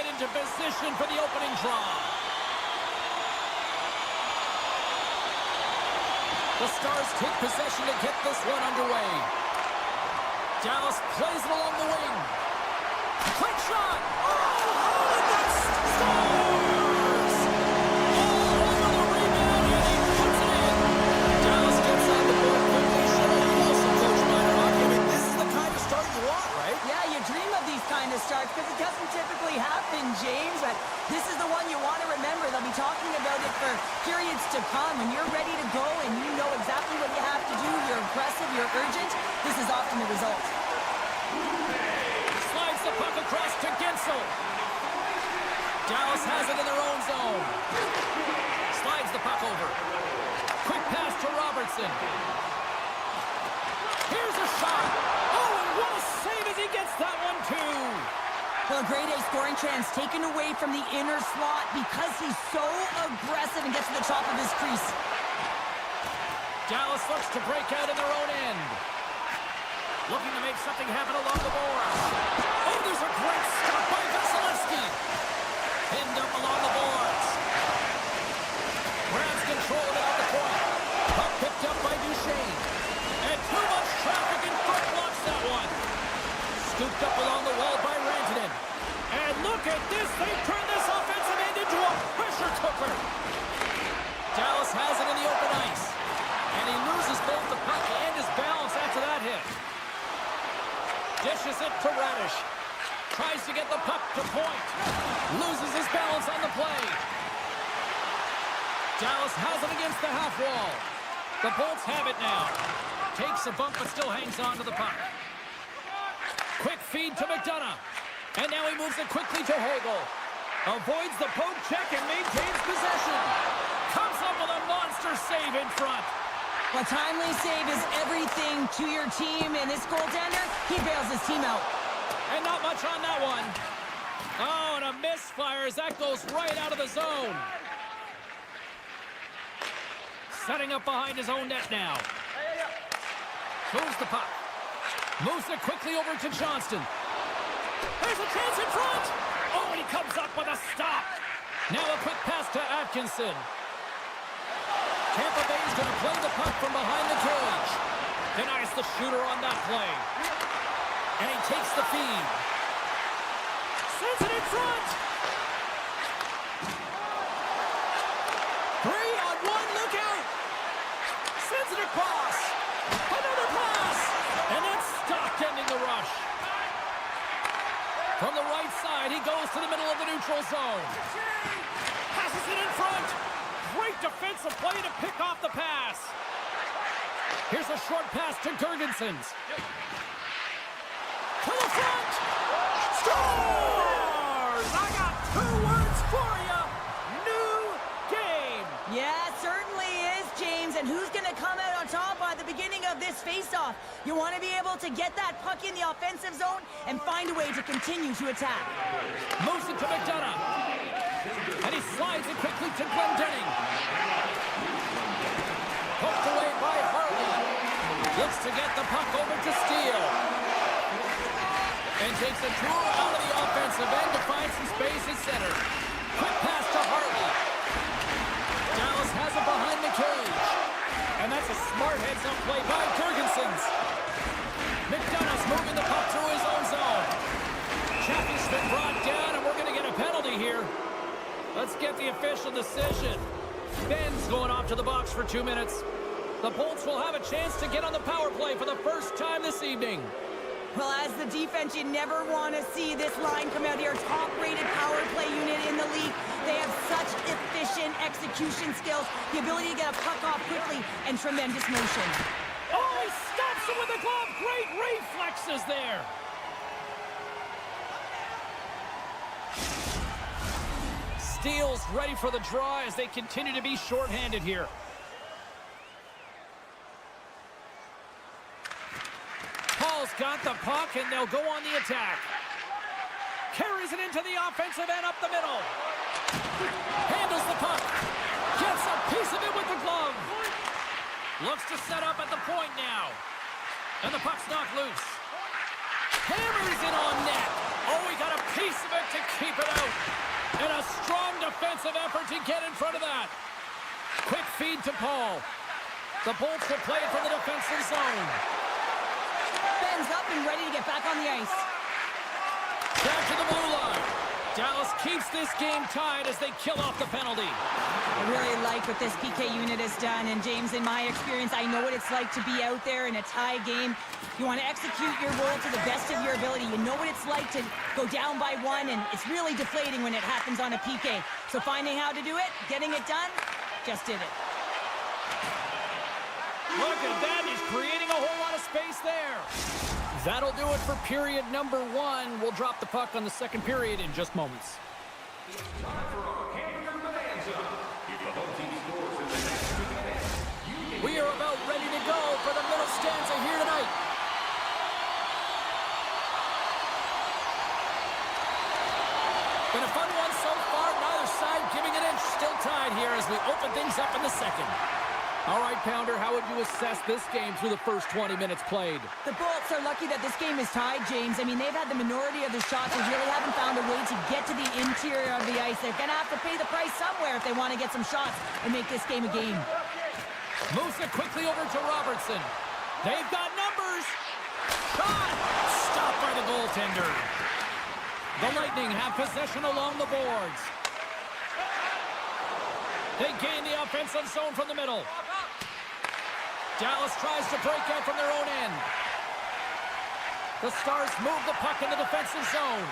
right into position for the opening draw. The Stars take possession to get this one underway. Dallas plays it along the wing. Quick shot! Oh, and that scores! Oh, another rebound, and he puts it in. Dallas gets on the board quickly, showing also Coach Miner. This is the kind of start you want, right? Yeah, you dream of these kind of starts because it doesn't typically happen, James, but this is the one you want to remember. They'll be talking about it for periods to come. When you're ready to go and you know exactly what you have to do, you're aggressive, you're urgent, this is often the result. Slides the puck across to Gensel. Dallas has it in their own zone. Slides the puck over. Quick pass to Robertson. Here's a shot. Oh, and what a save as he gets that one, too. Well, a grade A scoring chance taken away from the inner slot because he's so aggressive and gets to the top of his crease. Dallas looks to break out in their own end. Looking to make something happen along the boards. Oh, there's a great stop by Vasilevsky. Pinned up along the boards. Grabs control of it at the point. Puck picked up by Duchesne. And too much traffic in front blocks that one. Scooped up along the wall by Rantanen. And look at this. They've turned this offensive end into a pressure cooker. Dallas has it in the open ice. And he loses both the puck and his balance after that hit. Dishes it to Radish. Tries to get the puck to point. Loses his balance on the play. Dallas has it against the half wall. The Bolts have it now. Takes a bump but still hangs on to the puck. Quick feed to McDonough. And now he moves it quickly to Hagel. Avoids the poke check and maintains possession. Comes up with a monster save in front. A timely save is everything to your team, and this goaltender, he bails his team out. And not much on that one. Oh, and a misfire as that goes right out of the zone. Setting up behind his own net now. Moves the puck. Moves it quickly over to Johnston. There's a chance in front. Oh, and he comes up with a stop. Now a quick pass to Atkinson. Tampa Bay is going to play the puck from behind the cage. Denies the shooter on that play. And he takes the feed. Sends it in front. 3-on-1, look out. Sends it across. Another pass. And that's stopped, ending the rush. From the right side, he goes to the middle of the neutral zone. Passes it in front. Great defensive play to pick off the pass. Here's a short pass to Girgensons. To the front. Scores! I got 2 words for you. New game. Yeah, it certainly is, James. And who's going to come out on top by the beginning of this face-off? You want to be able to get that puck in the offensive zone and find a way to continue to attack. Moves it to McDonough. And he slides it quickly to Glendening. Poked away by Harley. Looks to get the puck over to Steele. And takes a tour out of the offensive end to find some space at center. Quick pass to Harley. Dallas has it behind the cage. And that's a smart heads-up play by Girgensons. McDonough's moving the puck through his own zone. Chaffee's been brought down, and we're going to get a penalty here. Let's get the official decision. Ben's going off to the box for 2 minutes. The Bolts will have a chance to get on the power play for the first time this evening. Well, as the defense, you never want to see this line come out here. Top-rated power play unit in the league. They have such efficient execution skills, the ability to get a puck off quickly, and tremendous motion. Oh, he stops it with a glove. Great reflexes there. Steele's ready for the draw as they continue to be shorthanded here. Paul's got the puck, and they'll go on the attack. Carries it into the offensive end up the middle. Handles the puck. Gets a piece of it with the glove. Looks to set up at the point now. And the puck's knocked loose. Hammers it on net. Oh, he got a piece of it to keep it out. And a strong defensive effort to get in front of that. Quick feed to Paul. The Bolts will play from the defensive zone. Ben's up and ready to get back on the ice. Back to the blue line. Dallas keeps this game tied as they kill off the penalty. I really like what this PK unit has done. And James, in my experience, I know what it's like to be out there in a tie game. You want to execute your role to the best of your ability. You know what it's like to go down by one, and it's really deflating when it happens on a PK. So finding how to do it, getting it done, just did it. Look at that. He's creating a whole lot of space there. That'll do it for period number 1. We'll drop the puck on the second period in just moments. We are about ready to go for the middle stanza here tonight. Been a fun one so far. Neither side giving an inch. Still tied here as we open things up in the second. All right, Pounder, how would you assess this game through the first 20 minutes played? The Bolts are lucky that this game is tied, James. I mean, they've had the minority of the shots. They really haven't found a way to get to the interior of the ice. They're going to have to pay the price somewhere if they want to get some shots and make this game a game. Moves it quickly over to Robertson. They've got numbers. Shot! Stopped by the goaltender. The Lightning have possession along the boards. They gain the offensive zone from the middle. Dallas tries to break out from their own end. The Stars move the puck in the defensive zone.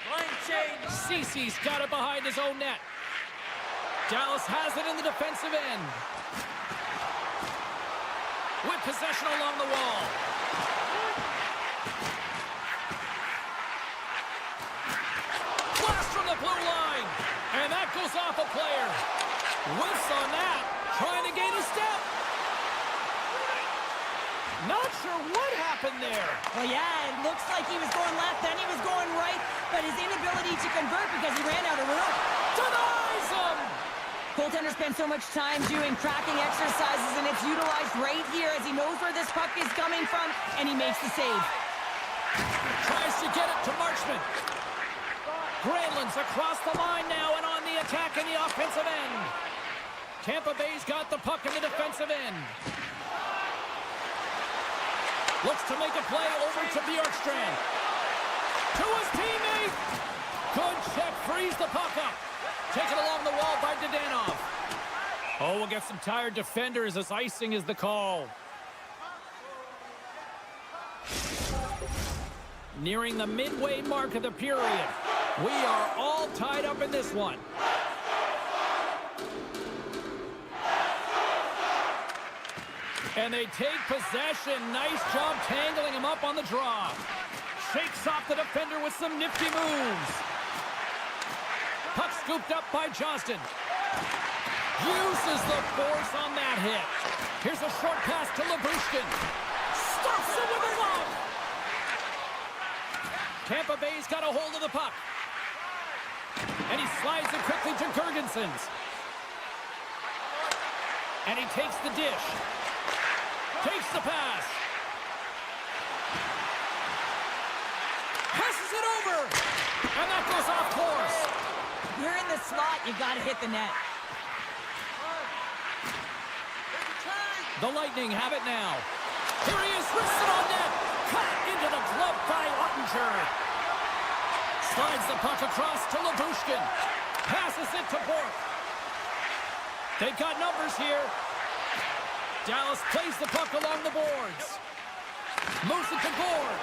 Line change. Cece's got it behind his own net. Dallas has it in the defensive end. With possession along the wall. Blast from the blue line. And that goes off a player. Whiffs on that. Trying to gain a step. Not sure what happened there. Well, yeah, it looks like he was going left, then he was going right, but his inability to convert because he ran out of room. Denies him. Goaltender spends so much time doing cracking exercises, and it's utilized right here as he knows where this puck is coming from, and he makes the save. Tries to get it to Marchman. Granlund's across the line now and on the attack in the offensive end. Tampa Bay's got the puck in the defensive end. Looks to make a play over to Bjorkstrand. To his teammate. Good check, frees the puck up. Taken along the wall by Dadonov. Oh, we'll get some tired defenders as icing is the call. Nearing the midway mark of the period. We are all tied up in this one. And they take possession. Nice job tangling him up on the draw. Shakes off the defender with some nifty moves. Puck scooped up by Johnston. Uses the force on that hit. Here's a short pass to Labushkin. Stuffs it with a glove. Tampa Bay's got a hold of the puck. And he slides it quickly to Girgensons. And he takes the dish. Takes the pass. Passes it over. And that goes off course. You're in the slot, you gotta hit the net. The Lightning have it now. Here he is, wrists it on net. Cut into the glove by Ottinger. Slides the puck across to Labushkin. Passes it to Bork. They've got numbers here. Dallas plays the puck along the boards. Moves it to Gord.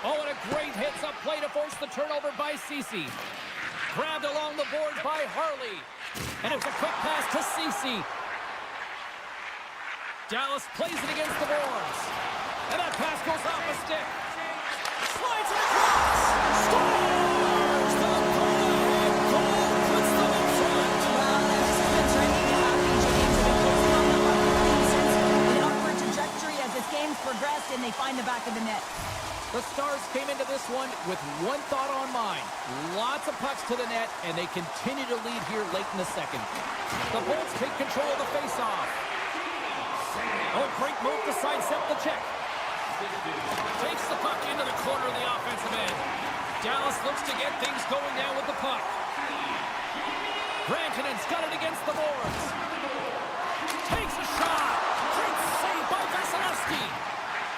Oh, and a great hits-up play to force the turnover by Cece. Grabbed along the boards by Harley. And it's a quick pass to Cece. Dallas plays it against the boards. And that pass goes off a stick. Slides it across. Scores! The go-ahead goal puts them in front. Well, this has been trending to happen, James. And it goes on the pieces. An upward trajectory as this game's progressed, and they find the back of the net. The Stars came into this one with one thought on mind. Lots of pucks to the net, and they continue to lead here late in the second. The Bolts take control of the faceoff. Oh, great move to sidestep the check. Takes the puck into the corner of the offensive end. Dallas looks to get things going down with the puck. Rantanen's got it against the boards. Takes a shot. Great save by Vasilevsky.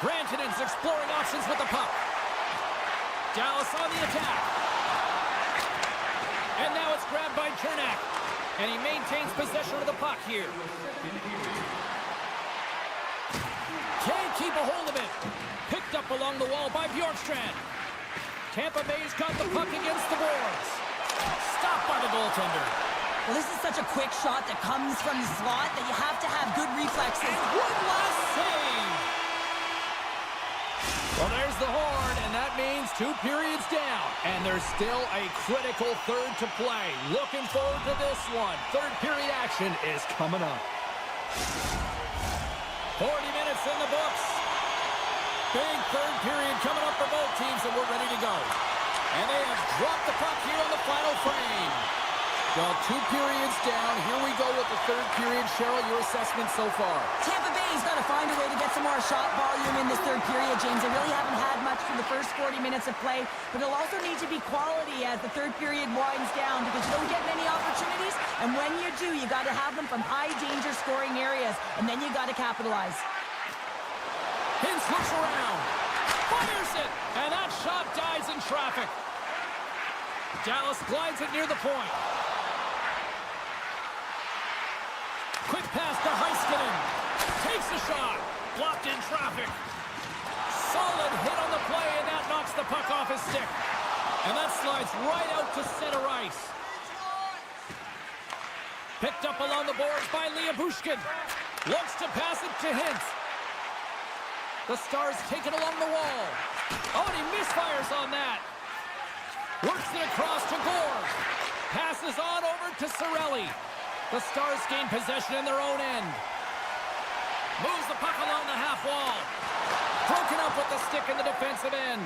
Rantanen's exploring options with the puck. Dallas on the attack. And now it's grabbed by Cernak. And he maintains possession of the puck here. Can't keep a hold of it. Picked up along the wall by Bjorkstrand. Tampa Bay's got the puck against the boards. Stopped by the goaltender. Well, this is such a quick shot that comes from the slot that you have to have good reflexes. One last save. Well, there's the horn, and that means 2 periods down. And there's still a critical third to play. Looking forward to this one. Third period action is coming up. 40 minutes in the books. Big third period coming up for both teams, and we're ready to go. And they have dropped the puck here on the final frame. Well, 2 periods down. Here we go with the third period. Cheryl, your assessment so far? Tampa Bay's got to find a way to get some more shot volume in this third period, James. They really haven't had much for the first 40 minutes of play, but it'll also need to be quality as the third period winds down because you don't get many opportunities, and when you do, you got to have them from high-danger scoring areas, and then you got to capitalize. Hintz looks around, fires it, and that shot dies in traffic. Dallas glides it near the point. Quick pass to Heiskanen. Takes the shot. Blocked in traffic. Solid hit on the play, and that knocks the puck off his stick. And that slides right out to center ice. Picked up along the boards by Liabushkin. Looks to pass it to Hintz. The Stars take it along the wall. Oh, and he misfires on that. Works it across to Gore. Passes on over to Cirelli. The Stars gain possession in their own end. Moves the puck along the half wall. Broken up with the stick in the defensive end.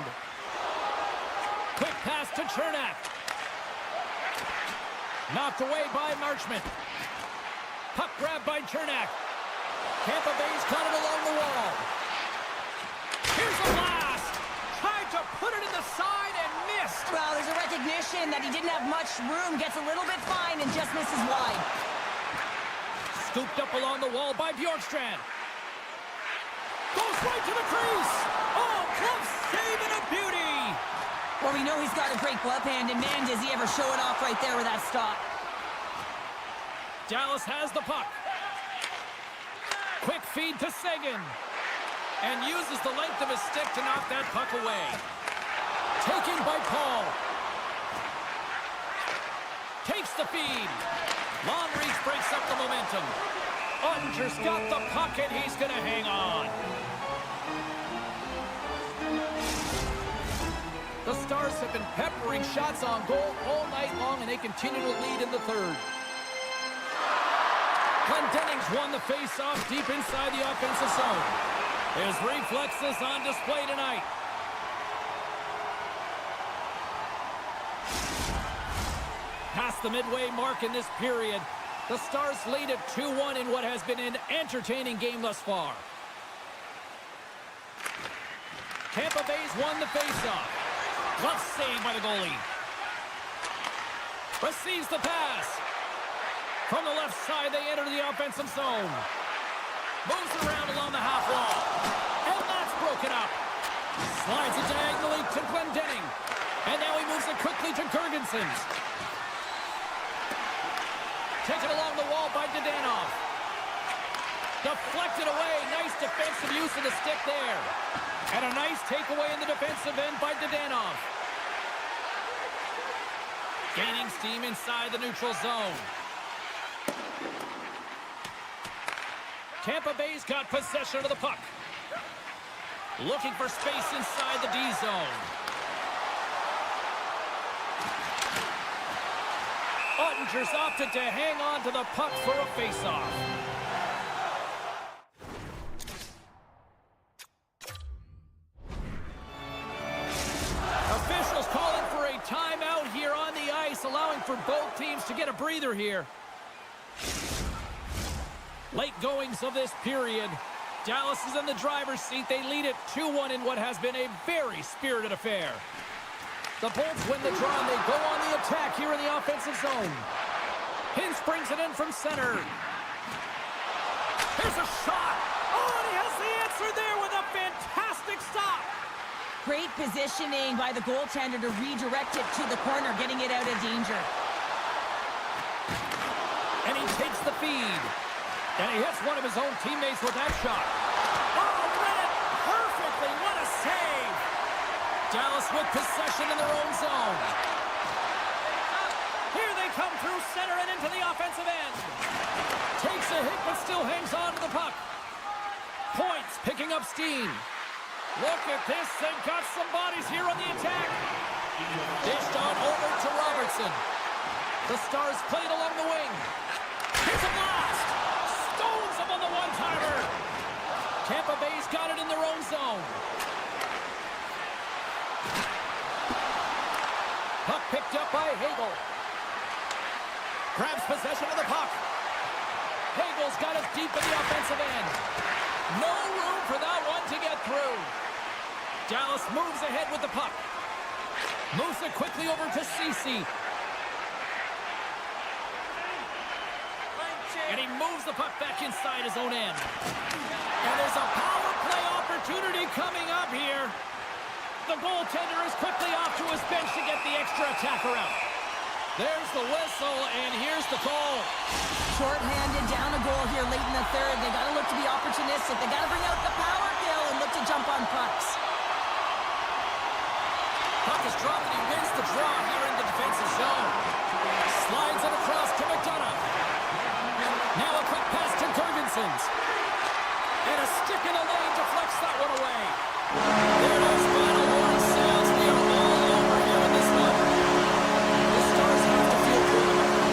Quick pass to Cernak. Knocked away by Marchment. Puck grabbed by Cernak. Tampa Bay's caught it along the wall. Here's a blast. Tried to put it in the side and missed. Well, there's a recognition that he didn't have much room. Gets a little bit fine and just misses wide. Scooped up along the wall by Bjorkstrand. Goes right to the crease. Oh, close save and a beauty. Well, we know he's got a great glove hand, and man, does he ever show it off right there with that stop. Dallas has the puck. Quick feed to Seguin. And uses the length of his stick to knock that puck away. Taken by Paul. Takes the feed. Long reach breaks up the momentum. Ottinger's got the puck, and he's going to hang on. The Stars have been peppering shots on goal all night long, and they continue to lead in the third. Glendenning's won the face-off deep inside the offensive zone. His reflexes on display tonight. Past the midway mark in this period, the Stars lead at 2-1 in what has been an entertaining game thus far. Tampa Bay's won the faceoff. Glove save by the goalie. Receives the pass. From the left side, they enter the offensive zone. Moves around along the half wall. And that's broken up. Slides it diagonally to Glendening. And now he moves it quickly to Girgensons. Taken along the wall by Dadonov. Deflected away. Nice defensive use of the stick there. And a nice takeaway in the defensive end by Dadonov. Gaining steam inside the neutral zone. Tampa Bay's got possession of the puck. Looking for space inside the D zone. Ottinger's opted to hang on to the puck for a face-off. Officials calling for a timeout here on the ice, allowing for both teams to get a breather here. Late goings of this period. Dallas is in the driver's seat. They lead it 2-1 in what has been a very spirited affair. The Bolts win the draw, and they go on the attack here in the offensive zone. Hintz brings it in from center. Here's a shot. Oh, and he has the answer there with a fantastic stop. Great positioning by the goaltender to redirect it to the corner, getting it out of danger. And he takes the feed. And he hits one of his own teammates with that shot. Oh, read it perfectly. What a save. Dallas with possession in their own zone. Here they come through center and into the offensive end. Takes a hit but still hangs on to the puck. Points picking up steam. Look at this. They've got some bodies here on the attack. Dished on over to Robertson. The Stars played along the wing. Here's a blast. Stones him on the one-timer. Tampa Bay's got it in their own zone. Puck picked up by Hagel. Grabs possession of the puck. Hagel's got it deep in the offensive end. No room for that one to get through. Dallas moves ahead with the puck. Moves it quickly over to Ceci. And he moves the puck back inside his own end. And there's a power play opportunity coming up here. The goaltender is quickly off to his bench to get the extra attacker out. There's the whistle, and here's the call. Short-handed down a goal here late in the third. They got to look to be opportunistic. They got to bring out the power kill and look to jump on pucks. Puck is dropped, and he wins the draw here in the defensive zone. Slides it across to McDonough. Now a quick pass to Jorgensen's. And a stick in the lane deflects that one away. There it is, final horn sounds. We are all over here in this one. The Stars have to feel good about it.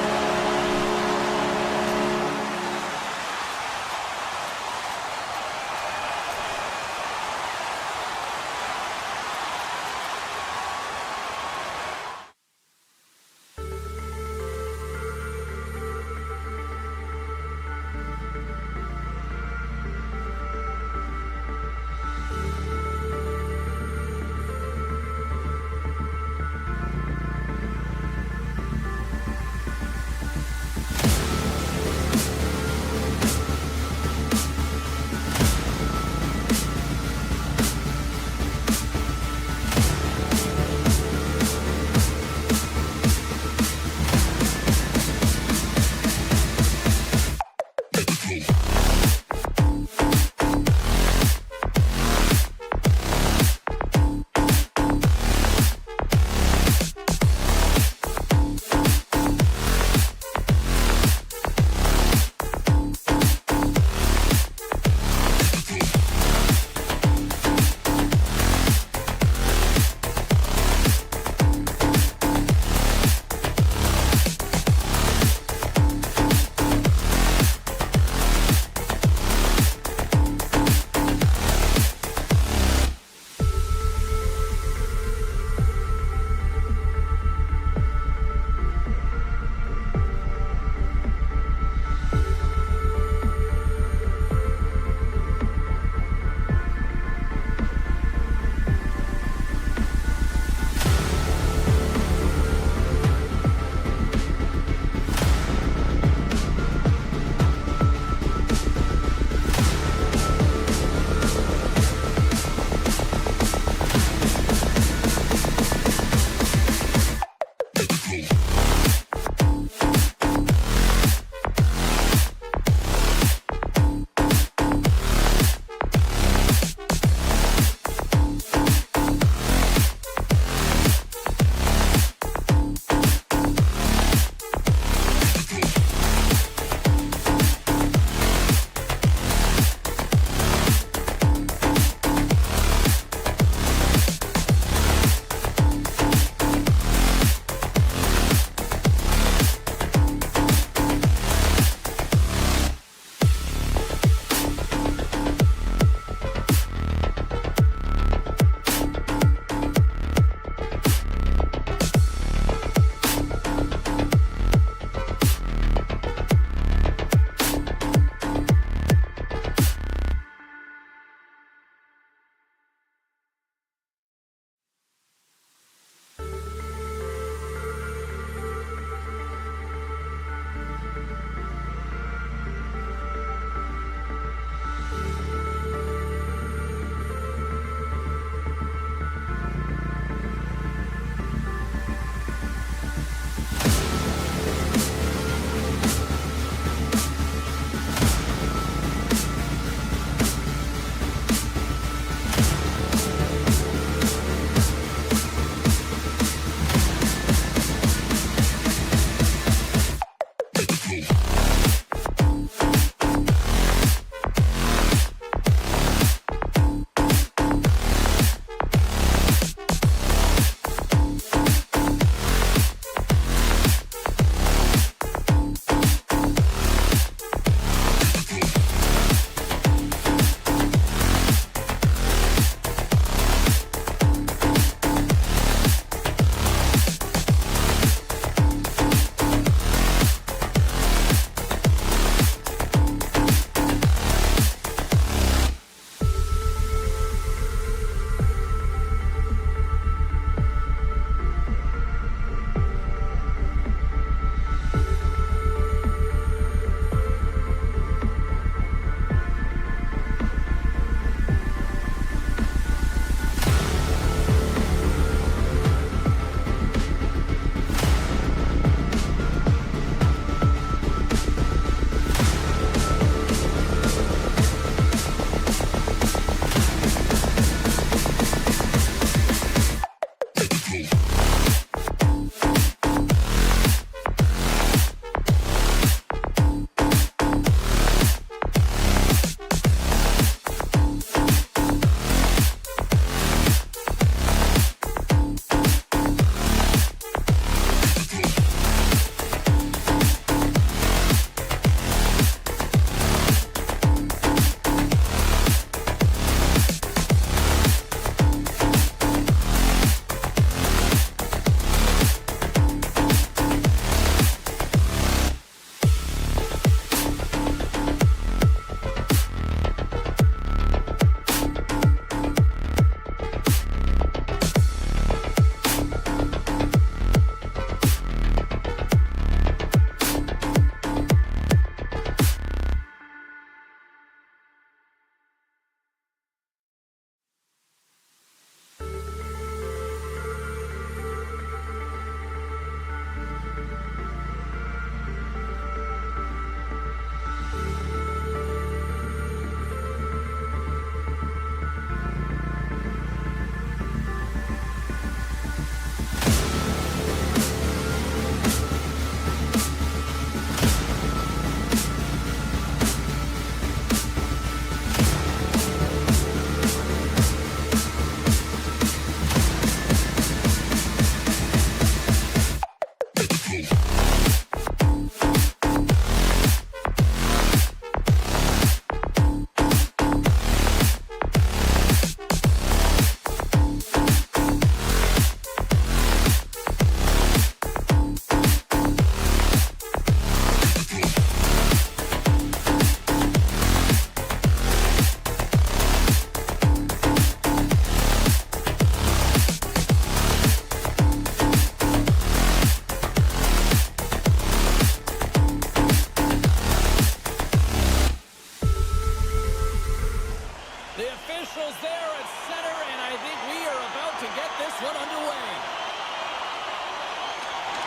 one underway.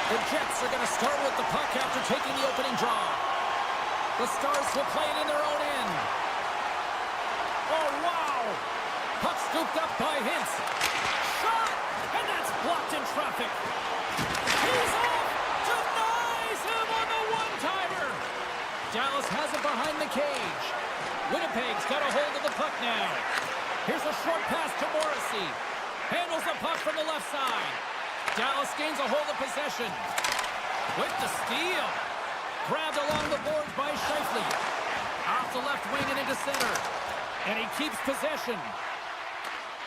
The Jets are going to start with the puck after taking the opening draw. The Stars will play it in their own end. Oh, wow! Puck scooped up by Hintz. Shot! And that's blocked in traffic. He's off! Denies him on the one-timer! Dallas has it behind the cage. Winnipeg's got a hold of the puck now. Here's a short pass to Morrissey. Handles the puck from the left side. Dallas gains a hold of possession. With the steal. Grabbed along the boards by Scheifele. Off the left wing and into center. And he keeps possession.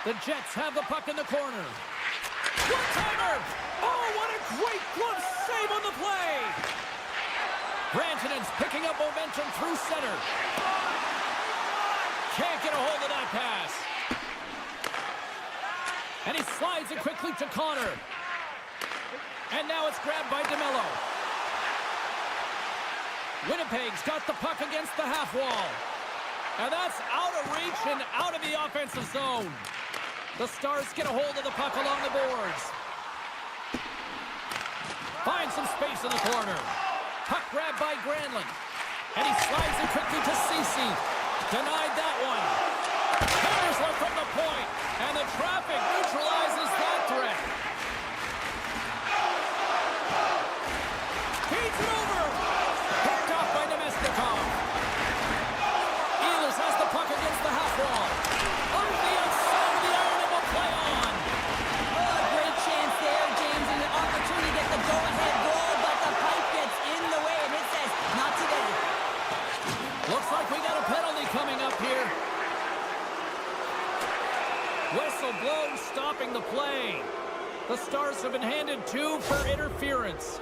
The Jets have the puck in the corner. One-timer! Oh, what a great glove save on the play! Rantanen's picking up momentum through center. Can't get a hold of that pass. And he slides it quickly to Connor. And now it's grabbed by DeMello. Winnipeg's got the puck against the half wall. And that's out of reach and out of the offensive zone. The Stars get a hold of the puck along the boards. Finds some space in the corner. Puck grabbed by Granlund. And he slides it quickly to Ceci. Denied that one. Counters one from the point. And the traffic neutralizes that threat. Feeds it over. Picked off by Nemesnikov. Ehlers has the puck against the half wall. Over the outside of the iron and will play on. Oh, great chance there, James, and an opportunity to get the go-ahead goal, but the pipe gets in the way, and it says, not today. Looks like we got a penalty coming up here. Whistle blown, stopping the play. The Stars have been handed 2 for interference.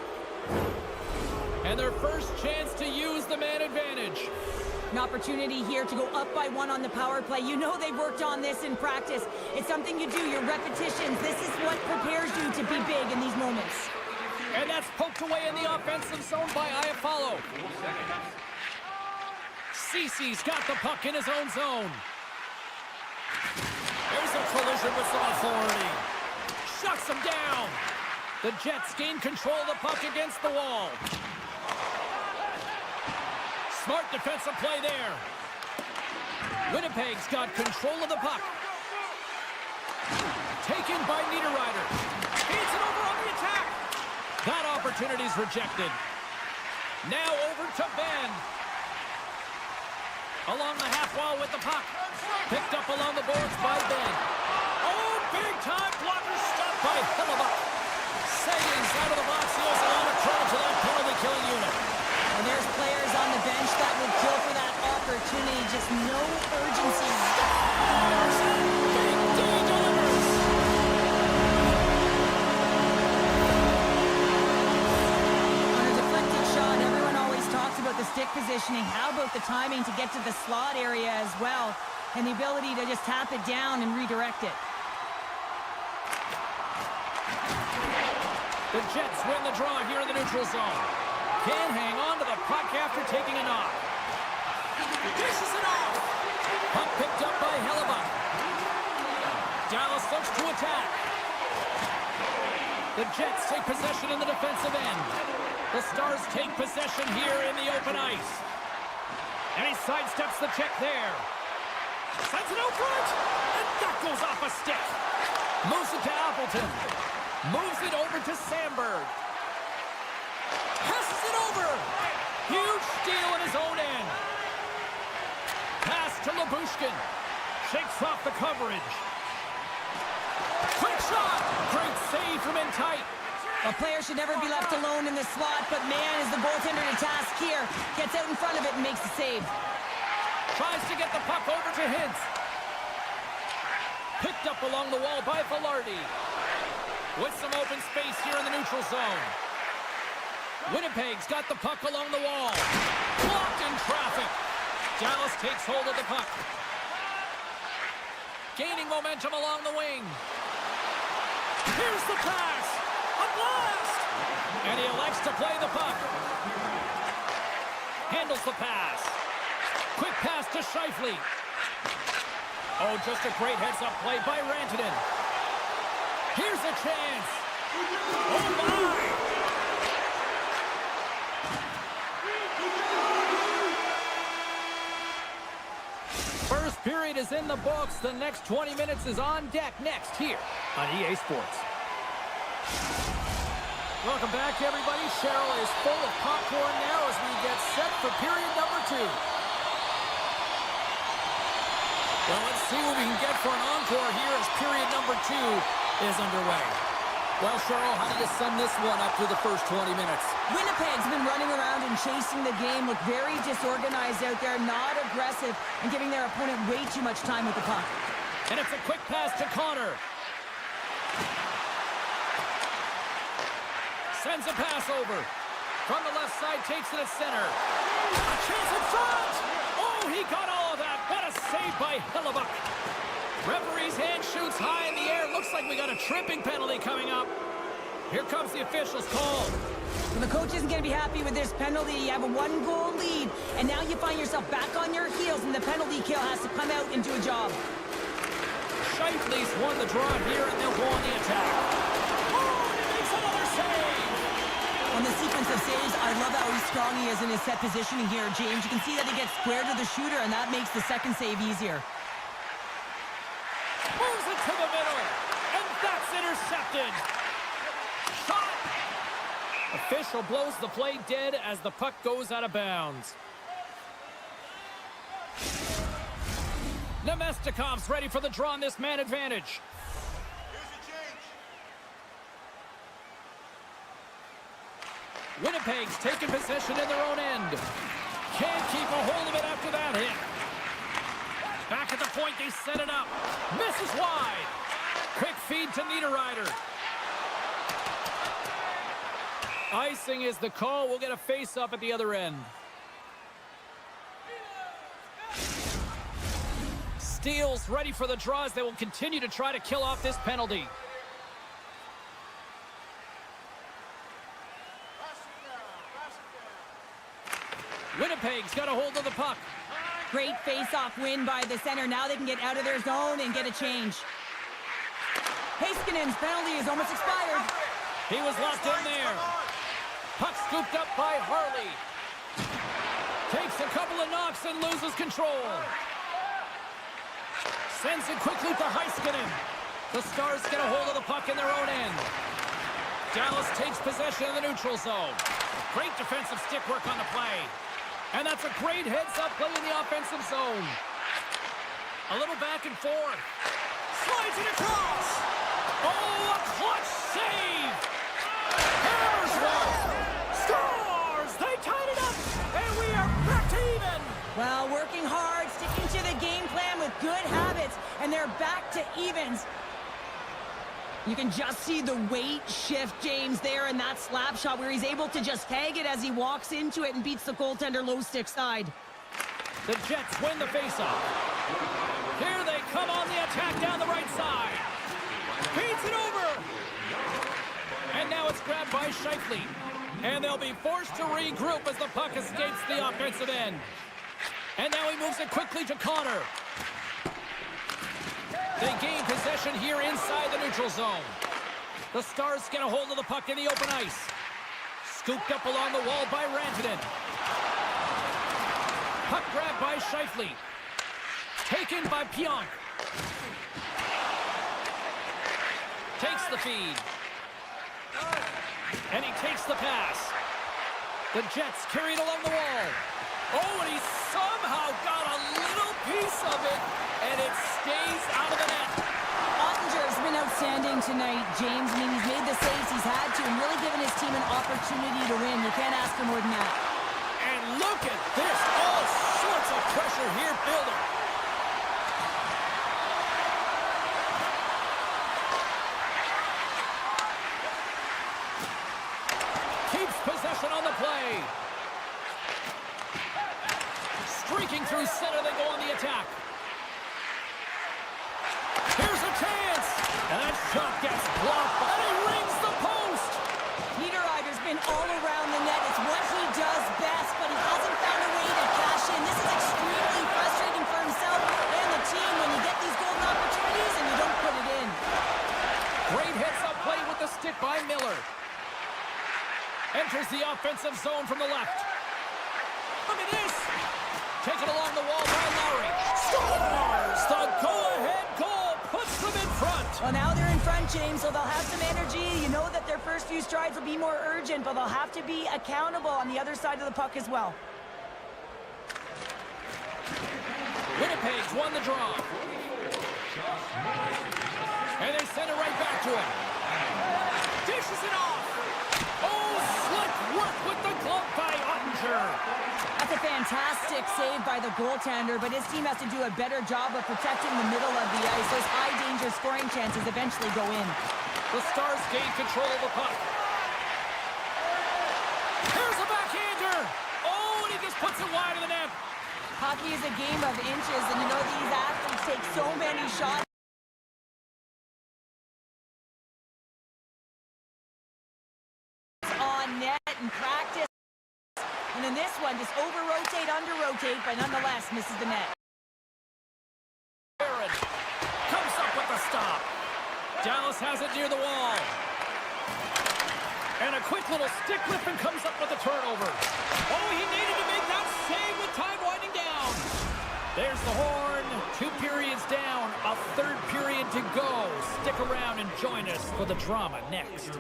And their first chance to use the man advantage. An opportunity here to go up by 1 on the power play. You know they've worked on this in practice. It's something you do, your repetitions. This is what prepares you to be big in these moments. And that's poked away in the offensive zone by Iafallo. Ceci's got the puck in his own zone. There's a collision with some authority. Shuts him down. The Jets gain control of the puck against the wall. Smart defensive play there. Winnipeg's got control of the puck. Taken by Niederreiter. Feeds it over on the attack. That opportunity's rejected. Now over to Ben. Along the half wall with the puck. Picked up along the boards by Ben. Oh, big time blocker stopped by Hellebuyck. Sagan's out of the box. He has a lot of trouble to that penalty-killing unit. And there's players on the bench that would kill for that opportunity. Just no urgency. Big D delivers. On a deflected shot, everyone always talks about the stick positioning. How about the timing to get to the slot area as well? And the ability to just tap it down and redirect it. The Jets win the draw here in the neutral zone. Can't hang on to the puck after taking a knock. Dishes it off. Puck picked up by Hellebuyck. Dallas looks to attack. The Jets take possession in the defensive end. The Stars take possession here in the open ice. And he sidesteps the check there. Sends it out front. And that goes off a stick. Moves it to Appleton. Moves it over to Sandberg. Passes it over. Huge steal in his own end. Pass to Labushkin. Shakes off the coverage. Quick shot. Great save from in tight. A player should never be left alone in the slot, but man, is the goaltender to task here. Gets out in front of it and makes the save. Tries to get the puck over to Hintz. Picked up along the wall by Velarde. With some open space here in the neutral zone. Winnipeg's got the puck along the wall. Blocked in traffic. Dallas takes hold of the puck. Gaining momentum along the wing. Here's the pass. A blast. And he elects to play the puck. Handles the pass. Quick pass to Scheifele. Oh, just a great heads-up play by Rantanen. Here's a chance. Oh, my. First period is in the books. The next 20 minutes is on deck next here on EA Sports. Welcome back, everybody. Cheryl is full of popcorn now as we get set for period number 2. Well, let's see what we can get for an encore here as period number 2 is underway. Well, Cheryl, how do you sum this one up through the first 20 minutes? Winnipeg's been running around and chasing the game, look very disorganized out there, not aggressive, and giving their opponent way too much time with the puck. And it's a quick pass to Connor. Sends a pass over. From the left side, takes it at center. A chance in front! Oh, he got all of that. What a save by Hellebuck. Referee's hand shoots high in the air. Looks like we got a tripping penalty coming up. Here comes the official's call. Well, the coach isn't going to be happy with this penalty. You have a 1-goal lead, and now you find yourself back on your heels, and the penalty kill has to come out and do a job. Shifley's won the draw here, and they'll go on the attack. Oh, and he makes another save! On the sequence of saves, I love how strong he is in his set positioning here, James. You can see that he gets square to the shooter, and that makes the second save easier. Moves it to the middle, and that's intercepted. Shot! Official blows the play dead as the puck goes out of bounds. Nemestikov's ready for the draw on this man advantage. Winnipeg's taking possession in their own end. Can't keep a hold of it after that hit. Back at the point, they set it up. Misses wide. Quick feed to Niederreiter. Icing is the call. We'll get a face-up at the other end. Steele's ready for the draws. They will continue to try to kill off this penalty. Winnipeg's got a hold of the puck. Great face-off win by the center. Now they can get out of their zone and get a change. Heiskanen's penalty is almost expired. He was locked in there. Puck scooped up by Harley. Takes a couple of knocks and loses control. Sends it quickly to Heiskanen. The Stars get a hold of the puck in their own end. Dallas takes possession of the neutral zone. Great defensive stick work on the play. And that's a great heads-up play in the offensive zone. A little back and forth. Slides it across. Oh, a clutch save. Hammers one. Scores. They tied it up. And we are back to even. Well, working hard, sticking to the game plan with good habits, and they're back to evens. You can just see the weight shift, James, there in that slap shot where he's able to just tag it as he walks into it and beats the goaltender low stick side. The Jets win the faceoff. Here they come on the attack down the right side. Feeds it over. And now it's grabbed by Shifley. And they'll be forced to regroup as the puck escapes the offensive end. And now he moves it quickly to Connor. They gain possession here inside the neutral zone. The Stars get a hold of the puck in the open ice. Scooped up along the wall by Rantanen. Puck grabbed by Shifley. Taken by Pionk. Takes the feed. And he takes the pass. The Jets carry it along the wall. Oh, and he somehow got a little piece of it, and it stays out of the net. Ottinger has been outstanding tonight, James. I mean, he's made the saves he's had to and really given his team an opportunity to win. You can't ask for more than that. And look at this. All sorts of pressure here building. Keeps possession on the play. Streaking through center, they go on the attack. Here's a chance! And that shot gets blocked, and he rings the post! Niederreiter's been all around the net. It's what he does best, but he hasn't found a way to cash in. This is extremely frustrating for himself and the team when you get these golden opportunities and you don't put it in. Great hit Enters the offensive zone from the left. Look at this. Taken along the wall by Lowry. Scores! The go-ahead goal puts them in front. Well, now they're in front, James, so they'll have some energy. You know that their first few strides will be more urgent, but they'll have to be accountable on the other side of the puck as well. Winnipeg's won the draw. And they send it right back to him. Dishes it off. Oh, slick work with the glove by Ottinger. That's a fantastic save by the goaltender, but his team has to do a better job of protecting the middle of the ice. Those high-danger scoring chances eventually go in. The Stars gain control of the puck. Here's a backhander. Oh, and he just puts it wide of the net. Hockey is a game of inches, and you know these athletes take so many shots on net in practice. And in this one, just over-rotate, under-rotate, but nonetheless misses the net. Aaron comes up with the stop. Dallas has it near the wall. And a quick little stick lift and comes up with a turnover. Oh, he needed to make that save with time winding down. There's the horn. 2 periods down. A third period to go. Stick around and join us for the drama next.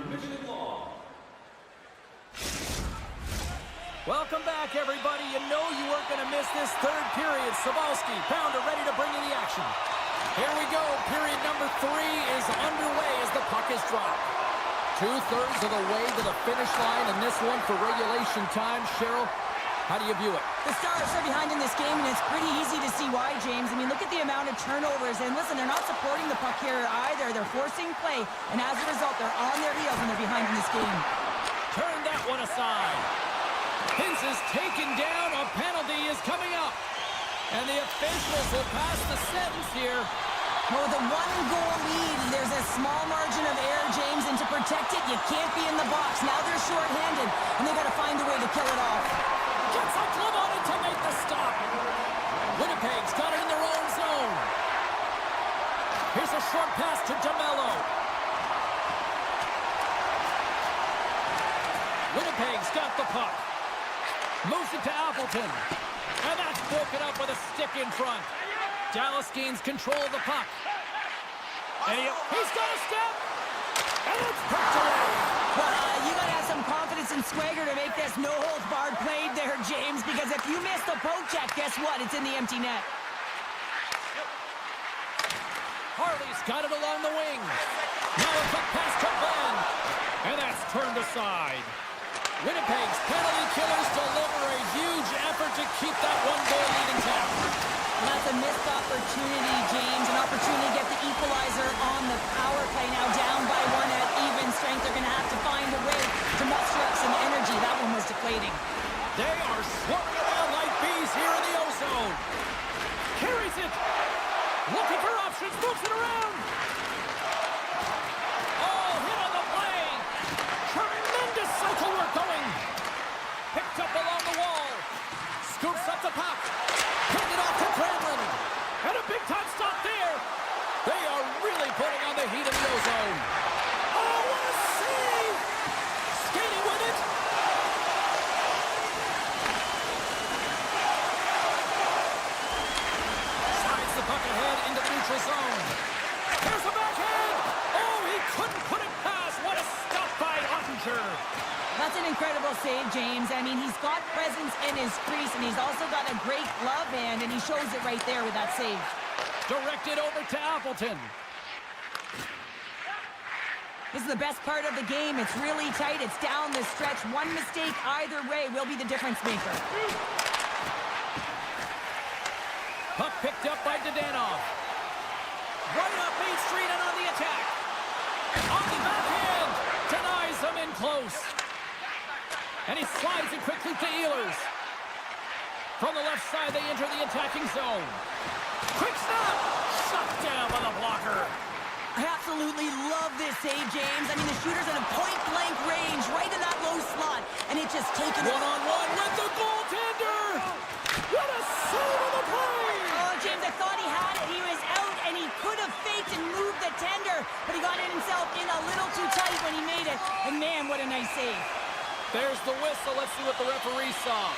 Welcome back, everybody. You know you weren't going to miss this third period. Sabalski, Pounder ready to bring you the action. Here we go. Period number 3 is underway as the puck is dropped. 2/3 of the way to the finish line, and this one for regulation time. Cheryl, how do you view it? The Stars are behind in this game, and it's pretty easy to see why, James. I mean, look at the amount of turnovers. And listen, they're not supporting the puck here either. They're forcing play, and as a result, they're on their heels and they're behind in this game. Turn that one aside. Hintz is taken down. A penalty is coming up. And the officials will pass the sentence here. Well, with a 1-goal lead, there's a small margin of error, James, and to protect it, you can't be in the box. Now they're short-handed, and they got to find a way to kill it off. Gets a glove on it to make the stop. Winnipeg's got it in their own zone. Here's a short pass to DeMello. Winnipeg's got the puck. Moves it to Appleton. And that's broken up with a stick in front. Dallas gains control of the puck. And he's got a step. And it's poked away. Well, you got to have some confidence and swagger to make this no-holds-barred play there, James, because if you miss the poke check, guess what? It's in the empty net. Harley's got it along the wing. Now a quick pass to Ben. And that's turned aside. Winnipeg's penalty killers deliver a huge effort to keep that 1-goal lead intact. Well, that's a missed opportunity, James. An opportunity to get the equalizer on the power play. Now down by 1 at even strength. They're going to have to find a way to muster up some energy. That one was deflating. They are swarming around like bees here in the O-zone. Carries it. Looking for options. Moves it around. Oh, hit on the play. Tremendous cycle work going. Picked up along the wall. Scoops up the puck. Pinned it off to Cranlin. And a big-time stop there. They are really putting on the heat in the O-zone. Oh, what a save! Skating with it. Slides the puck ahead into the neutral zone. There's a backhand. Oh, he couldn't put it past. What a stop by Ottinger. That's an incredible save, James. I mean, he's got presence in his crease, and he's also got a great glove hand, and he shows it right there with that save. Directed over to Appleton. This is the best part of the game. It's really tight. It's down the stretch. One mistake either way will be the difference maker. Puck picked up by Dadonov. Right up Main Street and on the attack. On the backhand. Denies them in close. And he slides it quickly to Ehlers. From the left side, they enter the attacking zone. Quick snap! Shut down by the blocker. I absolutely love this save, James. I mean, the shooter's at a point-blank range, right in that low slot, and it just taken it. One-on-one with the goaltender! What a save of the play! Oh, James, I thought he had it. He was out, and he could have faked and moved the tender, but he got it himself in a little too tight when he made it. And man, what a nice save. There's the whistle. Let's see what the referee saw.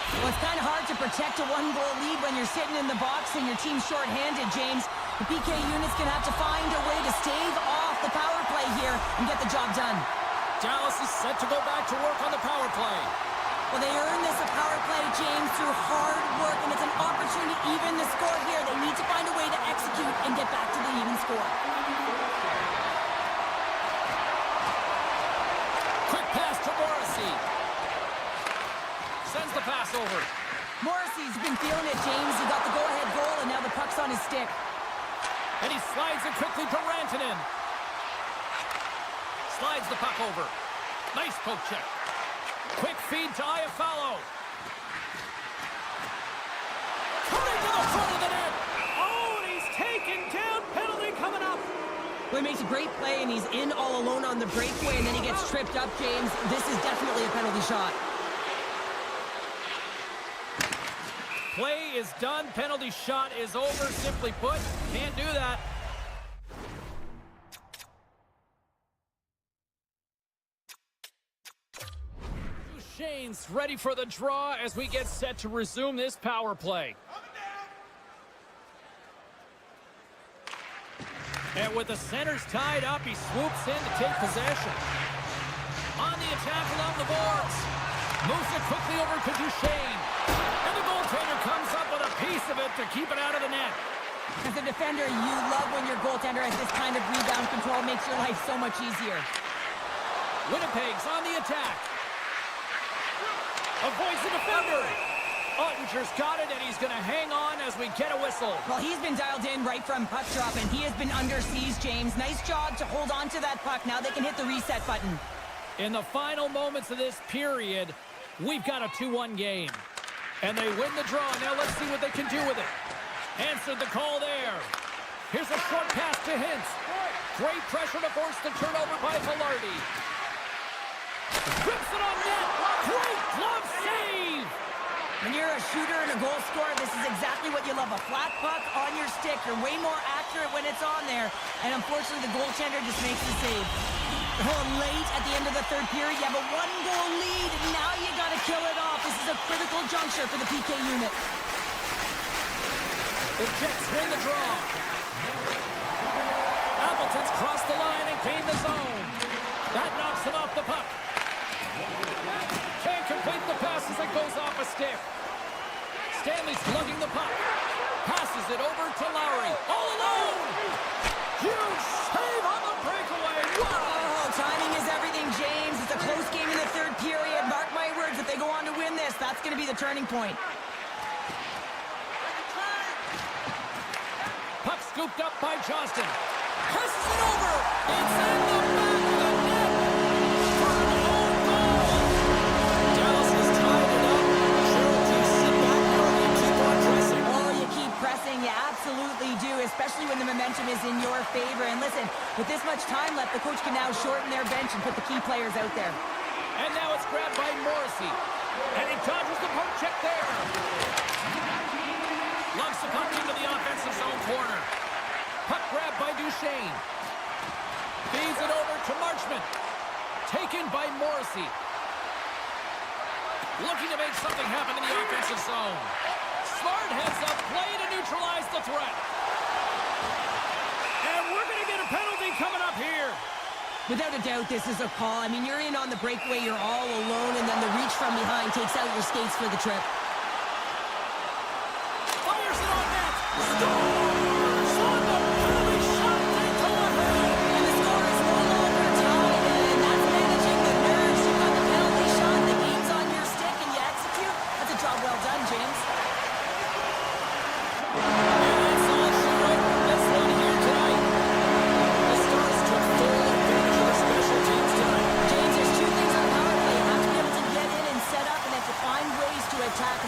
Well, it's kind of hard to protect a one-goal lead when you're sitting in the box and your team's short-handed, James. The PK unit's going to have to find a way to stave off the power play here and get the job done. Dallas is set to go back to work on the power play. Well, they earned this a power play, James, through hard work, and it's an opportunity to even the score here. They need to find a way to execute and get back to the even score. Quick pass to Morrissey. Sends the pass over. Morrissey's been feeling it, James. He got the go-ahead goal, and now the puck's on his stick. And he slides it quickly to Rantanen. Slides the puck over. Nice poke check. Quick feed to Iafallo. Coming to the front of the net. Oh, and he's taken down. Penalty coming up. Well, he makes a great play, and he's in all alone on the breakaway, and then he gets tripped up, James. This is definitely a penalty shot. Play is done. Penalty shot is over. Simply put, can't do that. Shane's ready for the draw as we get set to resume this power play. And with the centers tied up, he swoops in to take possession. On the attack along the boards. Moves it quickly over to Duchesne. And the goaltender comes up with a piece of it to keep it out of the net. As a defender, you love when your goaltender has this kind of rebound control. Makes your life so much easier. Winnipeg's on the attack. Avoids the defender. Ottinger's got it, and he's going to hang on as we get a whistle. Well, he's been dialed in right from puck drop, and he has been under siege, James. Nice job to hold on to that puck. Now they can hit the reset button. In the final moments of this period, we've got a 2-1 game. And they win the draw. Now let's see what they can do with it. Answered the call there. Here's a short pass to Hintz. Great pressure to force the turnover by Velarde. Rips it on net. Great glove save. When you're a shooter and a goal scorer, this is exactly what you love. A flat puck on your stick. You're way more accurate when it's on there. And unfortunately, the goaltender just makes the save. Oh, late at the end of the third period, you have a one-goal lead. Now you got to kill it off. This is a critical juncture for the PK unit. The Jets win the draw. Appleton's crossed the line and gained the zone. That knocks him off the puck. Can't complete the pass as it goes off a stick. Stanley's lugging the puck. Passes it over to Lowry. All alone! Huge save on the breakaway. Wow! Timing is everything, James. It's a close game in the third period. Mark my words, if they go on to win this, that's going to be the turning point. Puck scooped up by Johnston. Passes it over. It's in the back of the net. For an own goal. Dallas has tied it up. Sherrill, do you sit back there or do you keep on pressing? Oh, you keep pressing. You absolutely do, especially when the momentum is in your favor. And listen, with this much time left, the coach can now shorten their bench and put the key players out there. And now it's grabbed by Morrissey. And he dodges the poke check there. Loves the puck into the offensive zone corner. Puck grabbed by Duchesne. Feeds it over to Marchment. Taken by Morrissey. Looking to make something happen in the offensive zone. Smart heads up play to neutralize the threat. And we're going to get a penalty coming up here. Without a doubt, this is a call. I mean, you're in on the breakaway, you're all alone, and then the reach from behind takes out your skates for the trip. Fires it on net. Scores! On the penalty shot. They go ahead. And the score is no longer tied, and that's managing the nerves. You got the penalty shot, the game's on your stick, and you execute. That's a job well done, James. And that's all she wrote for this one here tonight. The Stars took full advantage of the special teams tonight. James, there's two things on power play. You have to be able to get in and set up, and then to find ways to attack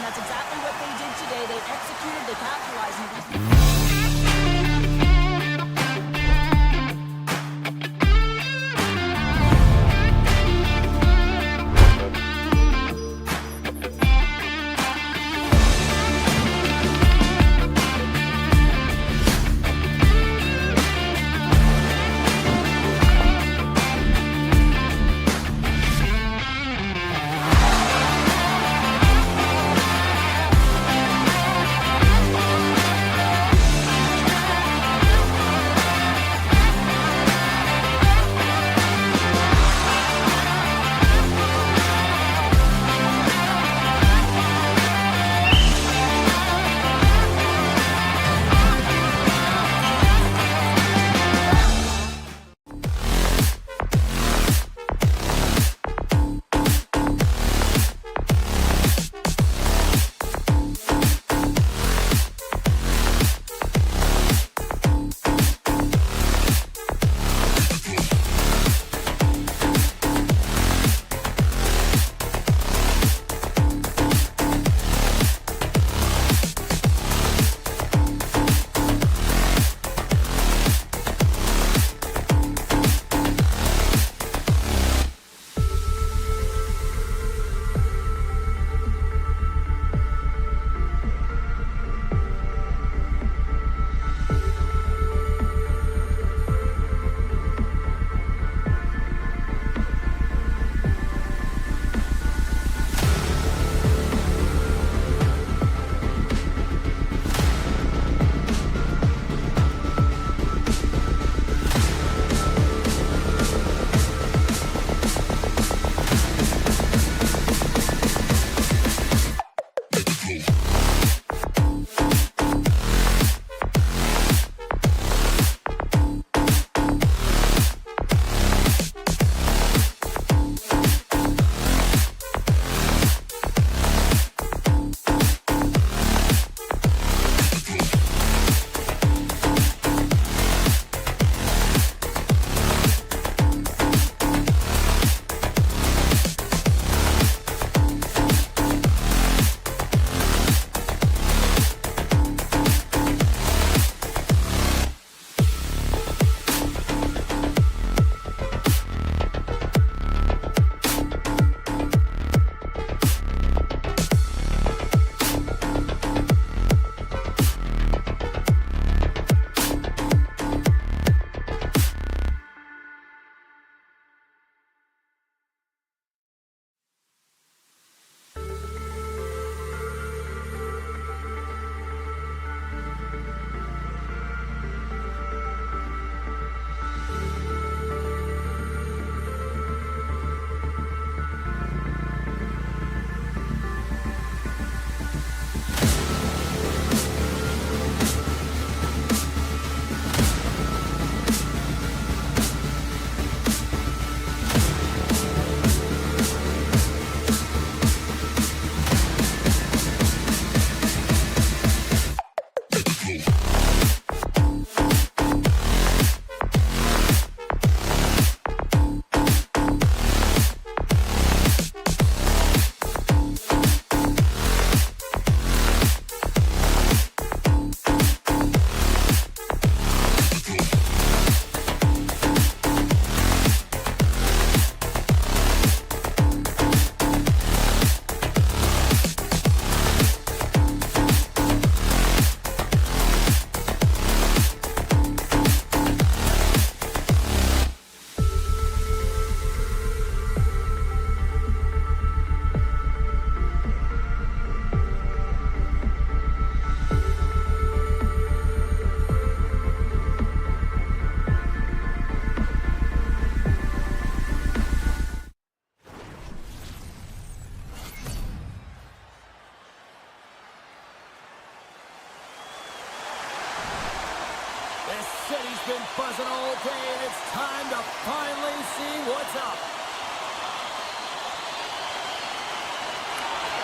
been buzzing all day, and it's time to finally see what's up.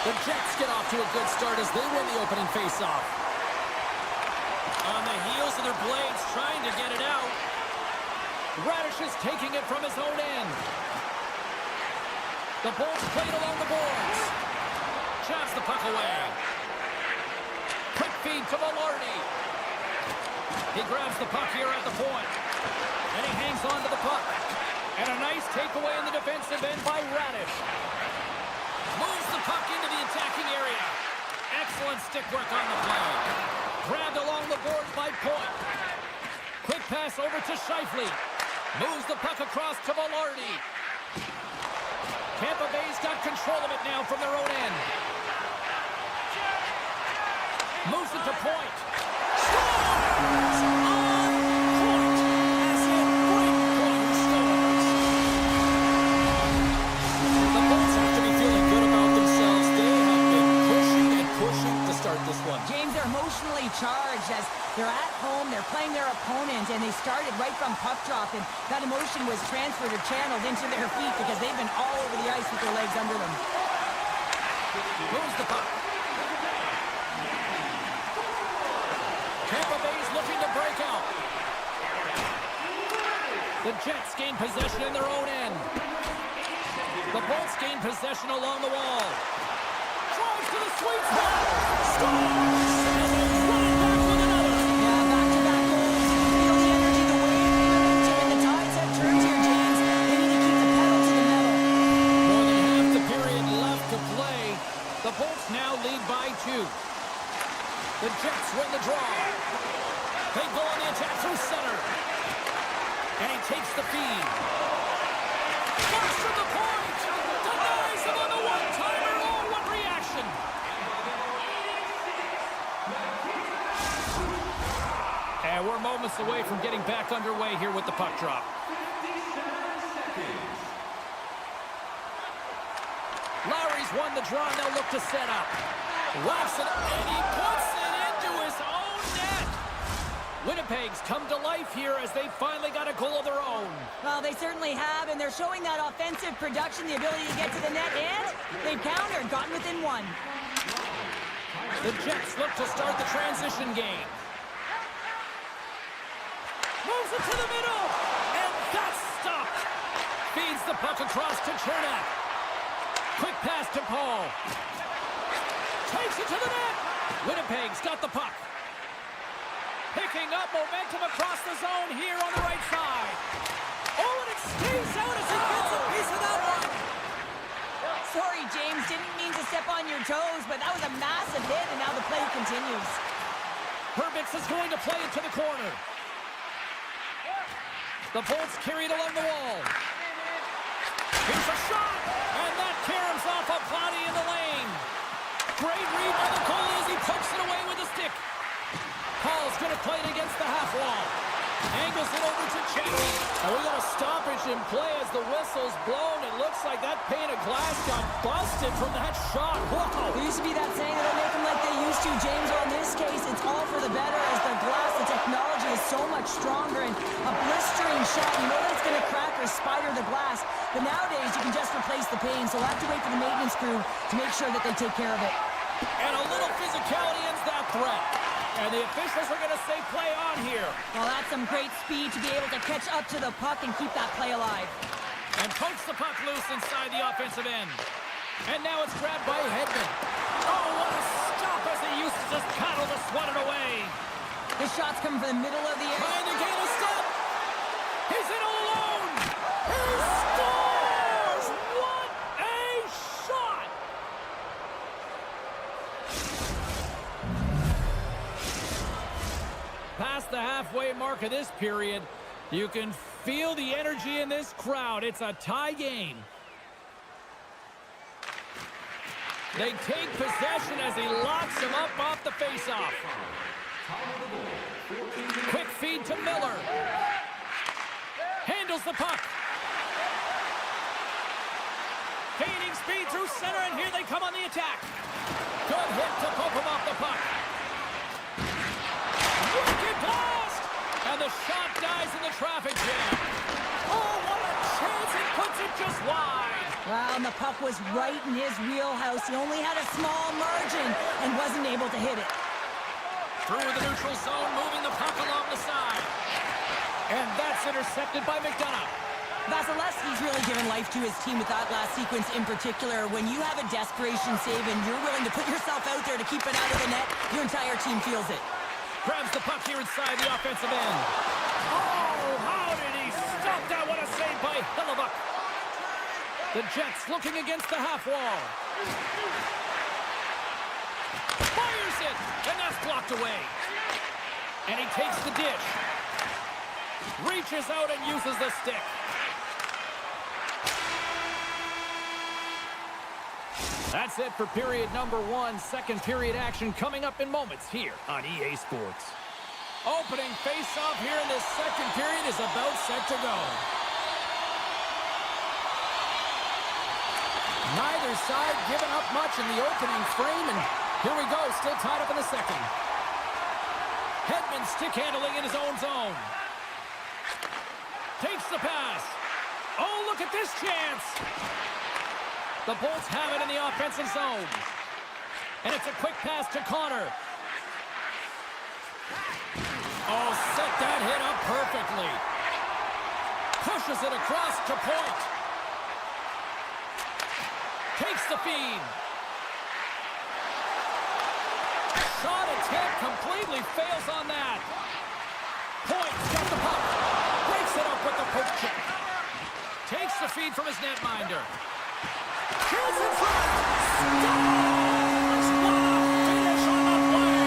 The Jets get off to a good start as they win the opening faceoff. On the heels of their blades, trying to get it out. Radish is taking it from his own end. The Bolts played along the boards. Chops the puck away. Quick feed to Velarde. He grabs the puck here at the point. And he hangs on to the puck. And a nice takeaway in the defensive end by Radish. Moves the puck into the attacking area. Excellent stick work on the play. Grabbed along the boards by Point. Quick pass over to Scheifele. Moves the puck across to Velarde. Tampa Bay's got control of it now from their own end. Moves it to Point. Scores! On Point. As in Point scores. The Bolts have to be feeling good about themselves. They have been pushing and pushing to start this one. James, they're emotionally charged as they're at home, they're playing their opponent, and they started right from puck drop, and that emotion was transferred or channeled into their feet because they've been all over the ice with their legs under them. Moves the puck. Tampa Bay's looking to break out. The Jets gain possession in their own end. The Bolts gain possession along the wall. Drives to the sweet spot. Scores! And they run it back with another. Yeah, back-to-back goals. You can feel the energy, the wave, the momentum, and the tides have turned here, James. They need to keep the pedal to the metal. More than half the period left to play. The Bolts now lead by 2. The Jets win the draw. They go on the attack through center. And he takes the feed. Flush from the point. Denies him on the one-timer. Oh, what reaction. And we're moments away from getting back underway here with the puck drop. Lowry's won the draw. They'll look to set up. Wraps it up, and he puts it into his own net. Winnipeg's come to life here as they finally got a goal of their own. Well, they certainly have, and they're showing that offensive production, the ability to get to the net, and they've countered, gotten within 1. The Jets look to start the transition game. Moves it to the middle, and that's stopped. Feeds the puck across to Chernak. Quick pass to Paul. Takes it to the net. Winnipeg's got the puck. Picking up momentum across the zone here on the right side. Oh, and it stays out as he gets a piece of that one. Sorry, James, didn't mean to step on your toes, but that was a massive hit, and now the play continues. Herbix is going to play it to the corner. The Bolts carry it along the wall. Here's a shot, and that caroms off a body in the lane. Great read by the goalie as he pokes it away with a stick. Paul's going to play it against the half wall. Angles it over to Chatty. And we got a stoppage in play as the whistle's blown. It looks like that pane of glass got busted from that shot. Wow. There used to be that saying that don't make them like they used to, James. Well, in this case, it's all for the better as the glass, the technology is so much stronger. And a blistering shot, you know that it's going to crack or spider the glass. But nowadays, you can just replace the pane. So we'll have to wait for the maintenance crew to make sure that they take care of it. And a little physicality ends that threat. And the officials are going to say play on here. Well, that's some great speed to be able to catch up to the puck and keep that play alive. And pokes the puck loose inside the offensive end. And now it's grabbed by Hedman. Oh, what a stop as he used to just paddle to swat it away. The shot's coming from the middle of the area. Trying to gain a step. He's in all alone. He scores! What a shot! Past the halfway mark of this period, you can feel the energy in this crowd. It's a tie game. They take possession as he locks him up off the faceoff. Quick feed to Miller. Handles the puck. Gaining speed through center, and here they come on the attack. Good hit to poke him off the puck. Wicked blast! And And the shot dies in the traffic jam. Oh, what a chance. He puts it just wide. Wow, and the puck was right in his wheelhouse. He only had a small margin and wasn't able to hit it. Through the neutral zone, moving the puck along the side. And that's intercepted by McDonough. Vasilevsky's really given life to his team with that last sequence in particular. When you have a desperation save and you're willing to put yourself out there to keep it out of the net, your entire team feels it. Grabs the puck here inside the offensive end. Oh, how did he stop that? What a save by Hellebuyck. The Jets looking against the half wall. Fires it, and that's blocked away. And he takes the dish. Reaches out and uses the stick. That's it for period number 1. Second period action coming up in moments here on EA Sports. Opening face-off here in the second period is about set to go. Neither side giving up much in the opening frame, and here we go, still tied up in the second. Hedman stick handling in his own zone. Takes the pass. Oh, look at this chance. The Bolts have it in the offensive zone. And it's a quick pass to Connor. Oh, set that hit up perfectly. Pushes it across to point. Takes the feed. Shot attempt completely fails on that. Point's got the puck. Breaks it up with the poke check. Takes the feed from his netminder. Shoots in front. Scores! What a finish on the play.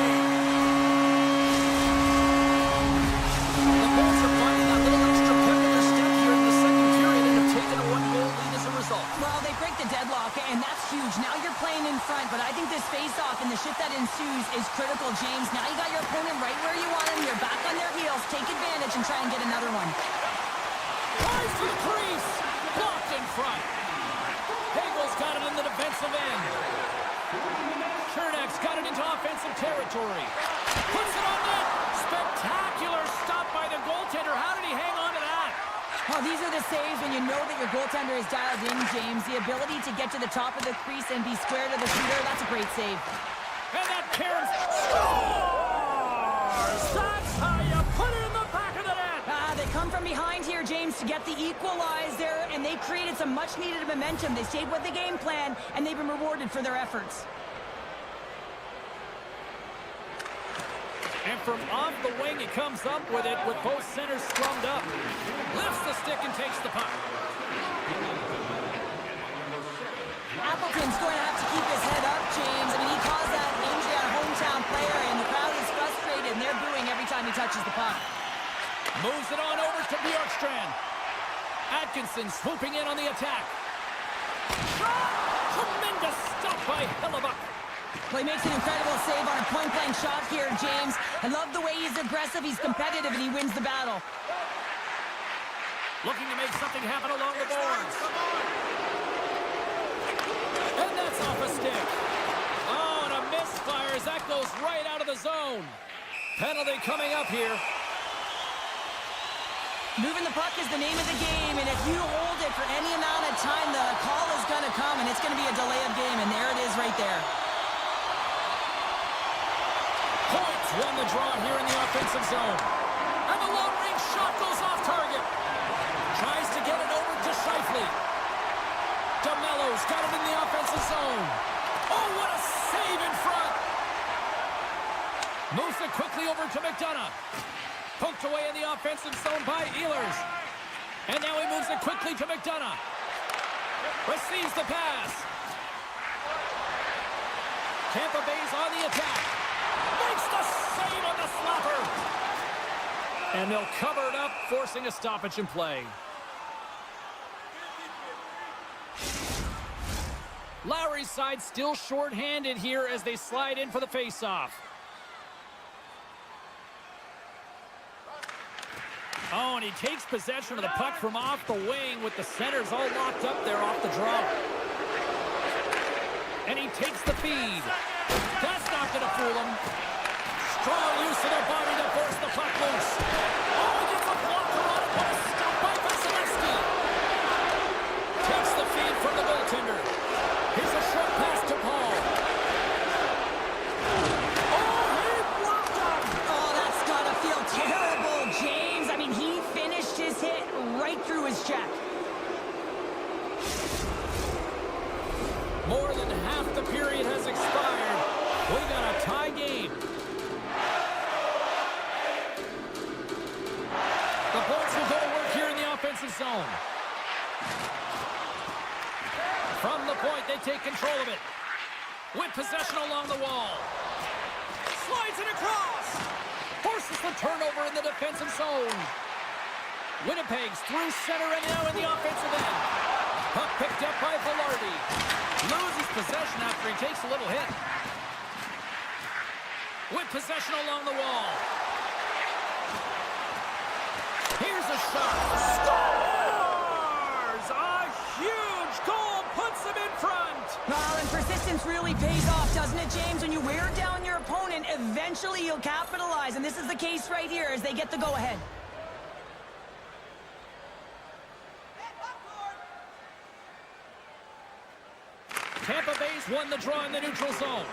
The Bolts are finding that little extra pep in their step here in the second period and have taken a 1-goal lead as a result. Well, they break the deadlock, and that's huge. Now you're playing in front, but I think this face-off and the shift that ensues is critical, James. Now you got your opponent right where you want him. You're back on their heels. Take advantage and try and get another one. Rise to the crease. Blocked in front. Hagel's got it in the defensive end. Chernak's got it into offensive territory. Puts it on net. Spectacular stop by the goaltender. How did he hang on to that? Well, these are the saves when you know that your goaltender is dialed in, James. The ability to get to the top of the crease and be square to the shooter, that's a great save. And that Cairns scores! That's how you put it in the back of the net! They come from behind here, James, to get the equalizer, and they created some much-needed momentum. They stayed with the game plan, and they've been rewarded for their efforts. And from off the wing, he comes up with it with both centers scrummed up. Lifts the stick and takes the puck. Appleton's going to have to keep his head up, James. I mean, he caused that injury on a hometown player, and the crowd is frustrated, and they're booing every time he touches the puck. Moves it on over to Bjorkstrand. Atkinson swooping in on the attack. Shot! Tremendous stop by Hellebuyck. Well, he makes an incredible save on a point-blank shot here, James. I love the way he's aggressive, he's competitive, and he wins the battle. Looking to make something happen along the boards. And that's off a stick. Oh, and a misfire as that goes right out of the zone. Penalty coming up here. Moving the puck is the name of the game, and if you hold it for any amount of time, the call is going to come, and it's going to be a delay of game, and there it is right there. Points won the draw here in the offensive zone. And the long-range shot goes off target. Tries to get it over to Scheifele. DeMello's got it in the offensive zone. Oh, what a save in front. Moves it quickly over to McDonough. Poked away in the offensive zone by Ehlers. And now he moves it quickly to McDonough. Receives the pass. Tampa Bay's on the attack. Makes the save on the slapper. And they'll cover it up, forcing a stoppage in play. Lowry's side still short-handed here as they slide in for the face-off. Oh, and he takes possession of the puck from off the wing with the centers all locked up there off the draw. And he takes the feed. That's not going to fool him. Strong use of their body to force the puck loose. Oh, right through his check. More than half the period has expired. We got a tie game. The Bolts will go to work here in the offensive zone. From the point, they take control of it. With possession along the wall. Slides it across. Forces the turnover in the defensive zone. Winnipeg's through center and now in the offensive end. Puck picked up by Velarde. Loses possession after he takes a little hit. With possession along the wall. Here's a shot. Scores! A huge goal puts them in front. Well, and persistence really pays off, doesn't it, James? When you wear down your opponent, eventually you'll capitalize. And this is the case right here as they get the go-ahead. Tampa Bay's won the draw in the neutral zone.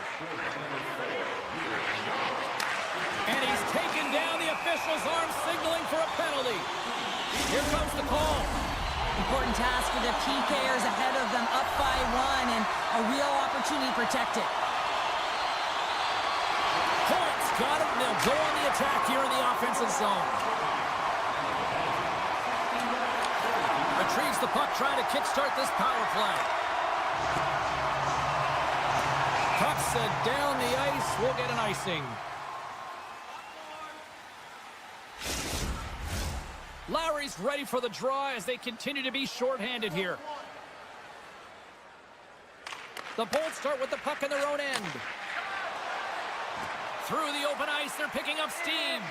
And he's taken down the official's arm, signaling for a penalty. Here comes the call. Important task for the PKers ahead of them, up by 1, and a real opportunity to protect it. Points got it, and they'll go on the attack here in the offensive zone. Retrieves the puck, trying to kickstart this power play. Puck's down the ice. We'll get an icing. Lowry's ready for the draw as they continue to be shorthanded here. The Bolts start with the puck in their own end. Through the open ice, they're picking up steam.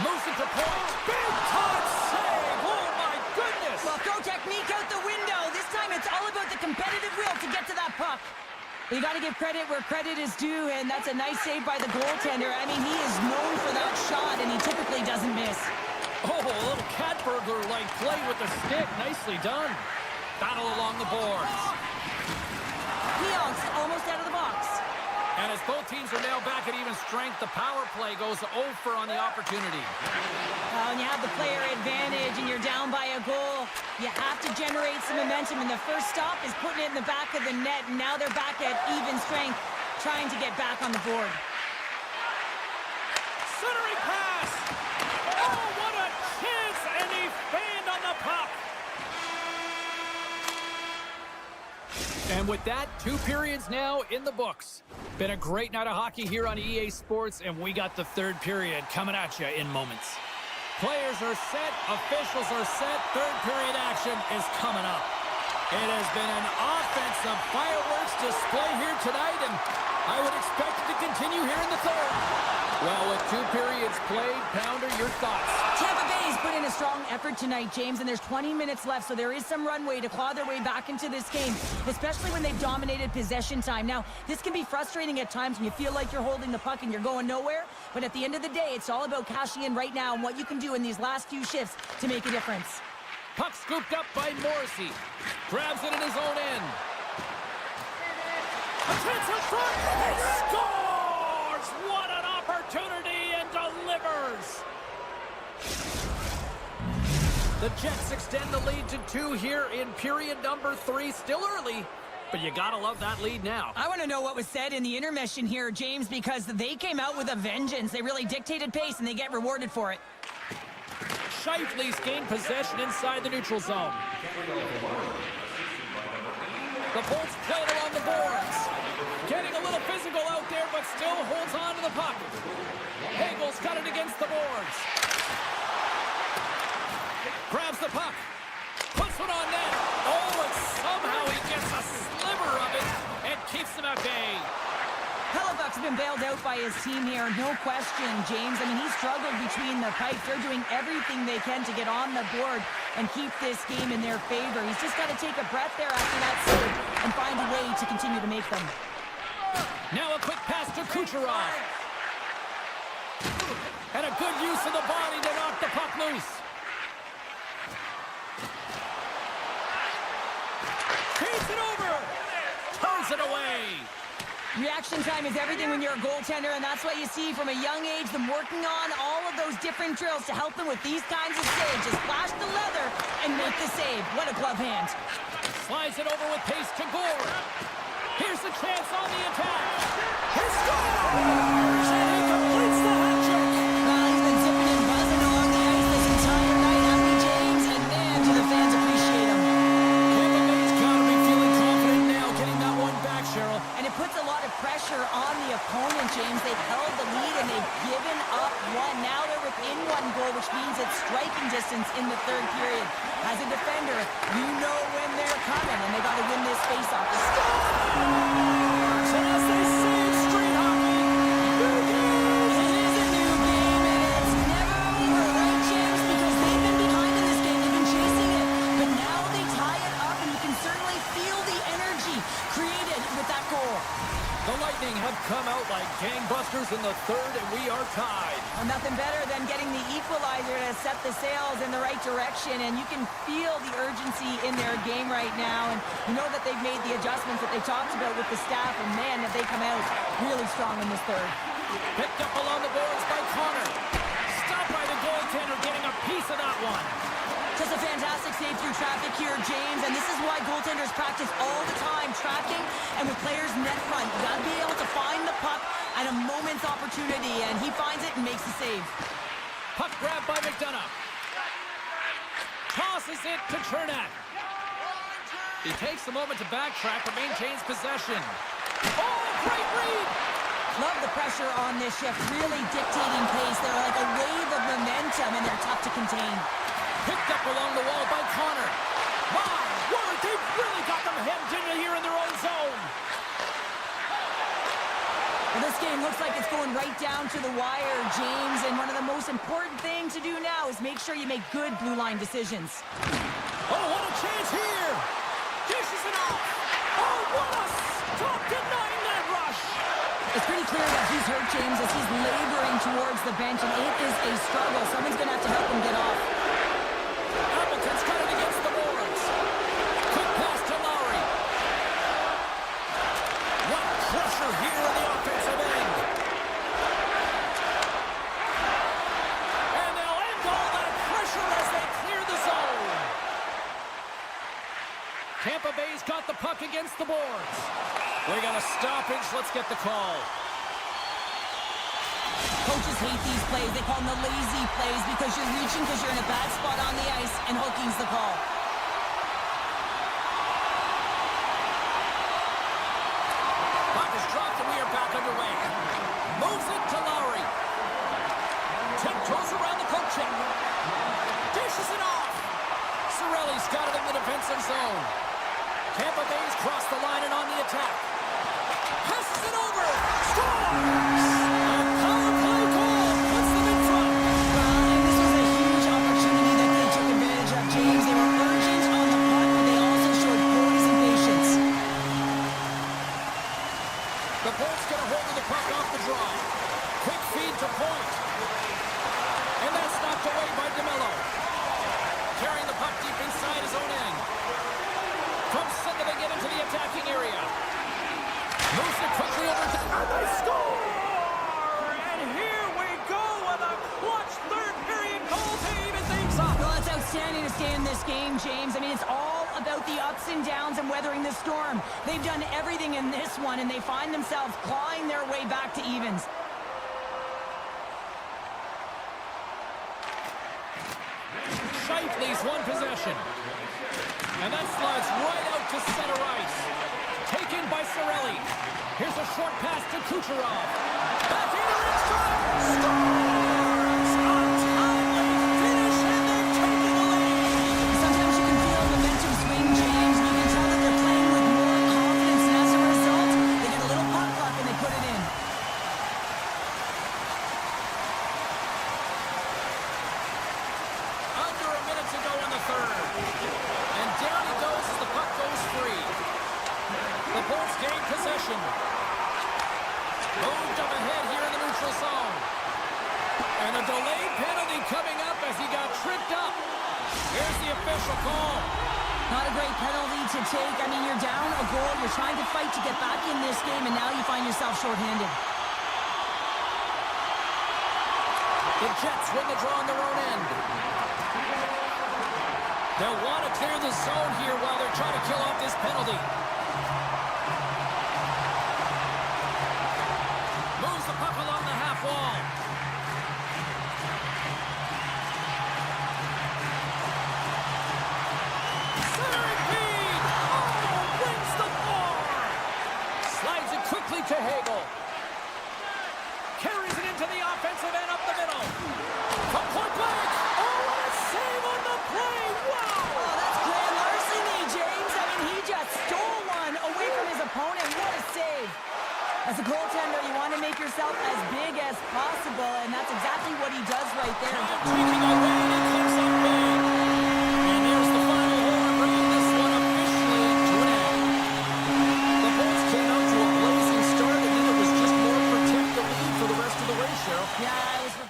Moves it to point. Big time save! Oh my goodness! Well, throw technique out the window. This time it's all about the competitive will to get to that puck. You got to give credit where credit is due, and that's a nice save by the goaltender. I mean, he is known for that shot, and he typically doesn't miss. Oh, a little cat burglar-like play with the stick. Nicely done. Battle along the boards. Leon's almost out of the box. And as both teams are now back at even strength, the power play goes over on the opportunity. When you have the player advantage and you're down by a goal, you have to generate some momentum. And the first stop is putting it in the back of the net. And now they're back at even strength, trying to get back on the board. Centering pass. Oh, what a chance! And he fanned on the puck. And with that, 2 periods now in the books. Been a great night of hockey here on EA Sports, and we got the 3rd period coming at you in moments. Players are set, officials are set, 3rd period action is coming up. It has been an offensive fireworks display here tonight, and I would expect it to continue here in the 3rd. Well, with 2 periods played, Pounder, your thoughts? Tampa Bay's put in a strong effort tonight, James, and there's 20 minutes left, so there is some runway to claw their way back into this game, especially when they've dominated possession time. Now, this can be frustrating at times when you feel like you're holding the puck and you're going nowhere, but at the end of the day, it's all about cashing in right now and what you can do in these last few shifts to make a difference. Puck scooped up by Morrissey. Grabs it in his own end. A chance in front. He scores! What an opportunity, and delivers! The Jets extend the lead to 2 here in period number 3. Still early, but you gotta love that lead now. I want to know what was said in the intermission here, James, because they came out with a vengeance. They really dictated pace, and they get rewarded for it. Shifley's gained possession inside the neutral zone. The Bolts play it along the boards. Getting a little physical out there, but still holds on to the puck. Hagel's got it against the boards. Grabs the puck. Puts one on net. Oh, and somehow he gets a sliver of it and keeps them at bay. Hellebuyck's been bailed out by his team here, no question, James. I mean, he struggled between the pipes. They're doing everything they can to get on the board and keep this game in their favor. He's just got to take a breath there after that save and find a way to continue to make them. Now a quick pass to Kucherov. And a good use of the body to knock the puck loose. Feeds it over. Turns it away. Reaction time is everything when you're a goaltender, and that's what you see from a young age, them working on all of those different drills to help them with these kinds of saves. Just flash the the save. What a glove hand. Slides it over with pace to Gore. Here's the chance on the attack. He scores! And he completes the hat trick. Well, he's been zipping and buzzing along the ice this entire night, hasn't he, James? And man, do the fans appreciate him. Tampa Bay's got to be feeling confident now, getting that one back, Cheryl. And it puts a lot of pressure on the opponent, James. They've held the lead and they've given up one. Now they're within one goal, which means it's striking distance in the third period. As a defender, you know when they're coming, and they got to win this faceoff. Scores! And as they say in street hockey, new game! It is a new game, and it's never over, right, James? Because they've been behind in this game. They've been chasing it. But now they tie it up, and you can certainly feel the energy created with that goal. The Lightning have come out like gangbusters in the third, and we are tied. Well, nothing better than getting the equalizer to set the sails in the right direction, and you can feel the urgency in their game right now, and you know that they've made the adjustments that they talked about with the staff, and man, have they come out really strong in this third. Picked up along the boards by Connor. Stopped by the goaltender, getting a piece of that one. Just a fantastic save through traffic here, James, and this is why goaltenders practice all the time, tracking and with players net front. You gotta be able to find the puck at a moment's opportunity, and he finds it and makes the save. Puck grab by McDonough. Tosses it to Chernak. He takes a moment to backtrack but maintains possession. Oh, great read! Love the pressure on this shift, really dictating pace. They're like a wave of momentum, and they're tough to contain. Picked up along the wall by Connor. My word, they've really got them hemmed in here in their own zone. Well, this game looks like it's going right down to the wire, James, and one of the most important things to do now is make sure you make good blue line decisions. Oh, what a chance here! Dishes it off! Oh, what a stop denying that rush! It's pretty clear that he's hurt, James, as he's laboring towards the bench, and it is a struggle. Someone's going to have to help him get off. Hamilton's got it against the boards. Quick pass to Lowry. What pressure here in the offensive end. And they'll end all that pressure as they clear the zone. Tampa Bay's got the puck against the boards. We got a stoppage. Let's get the call. Coaches hate these plays. They call them the lazy plays because you're reaching because you're in a bad spot on the ice, and hooking's the call. Puck is dropped, and we are back underway. Moves it to Lowry. Tiptoes around the poke check. Dishes it off. Cirelli's got it in the defensive zone. Tampa Bay's crossed the line and on the attack. Passes it over. Scores! A power play goal puts them in front. Well, and this was a huge opportunity that they took advantage of, James. They were urgent on the puck, but they also showed poise and patience. The Bolts get a hold of the puck off the draw. Quick feed to Point. And that's knocked away by DeMello. Carrying the puck deep inside his own end. From center they get into the attacking area. Moves it quickly over to... And they score! And here we go with a clutch third period goal to even things up. Well, it's outstanding to stay in this game, James. I mean, it's all about the ups and downs and weathering the storm. They've done everything in this one, and they find themselves clawing their way back to evens. Shifley's one possession. And that slides right out to center ice. Taken by Cirelli. Here's a short pass to Kucherov. Back into its drive. Scores! Untimely finish, and they've taken the lead. Sometimes you can feel momentum swing, James, and you can tell that they're playing with more confidence, and as a result, they get a little puck luck and they put it in. Under a minute to go in the third. And down he goes as the puck goes free. The Bolts gain possession. Moved up ahead here in the neutral zone. And a delayed penalty coming up as he got tripped up. Here's the official call. Not a great penalty to take. I mean, you're down a goal. You're trying to fight to get back in this game, and now you find yourself shorthanded. The Jets win the draw on their own end. They'll want to clear the zone here while they're trying to kill off this penalty. Moves the puck along the half wall. Centering feed! Oh, wins the bar! Slides it quickly to Hagel. Carries it into the offensive end up the middle. From point blank. Oh, what a save on the play. Wow. Oh, that's grand larceny, James. I mean, he just stole one away from his opponent. What a save. As a goaltender, you want to make yourself as big as possible, and that's exactly what he does right there. Time ticking away, and it comes up big. And there's the final horn, bringing this one officially to an end. The Bolts came out to a blazing start, and then it was just more protect the lead for the rest of the way, Cheryl. Yeah, it was for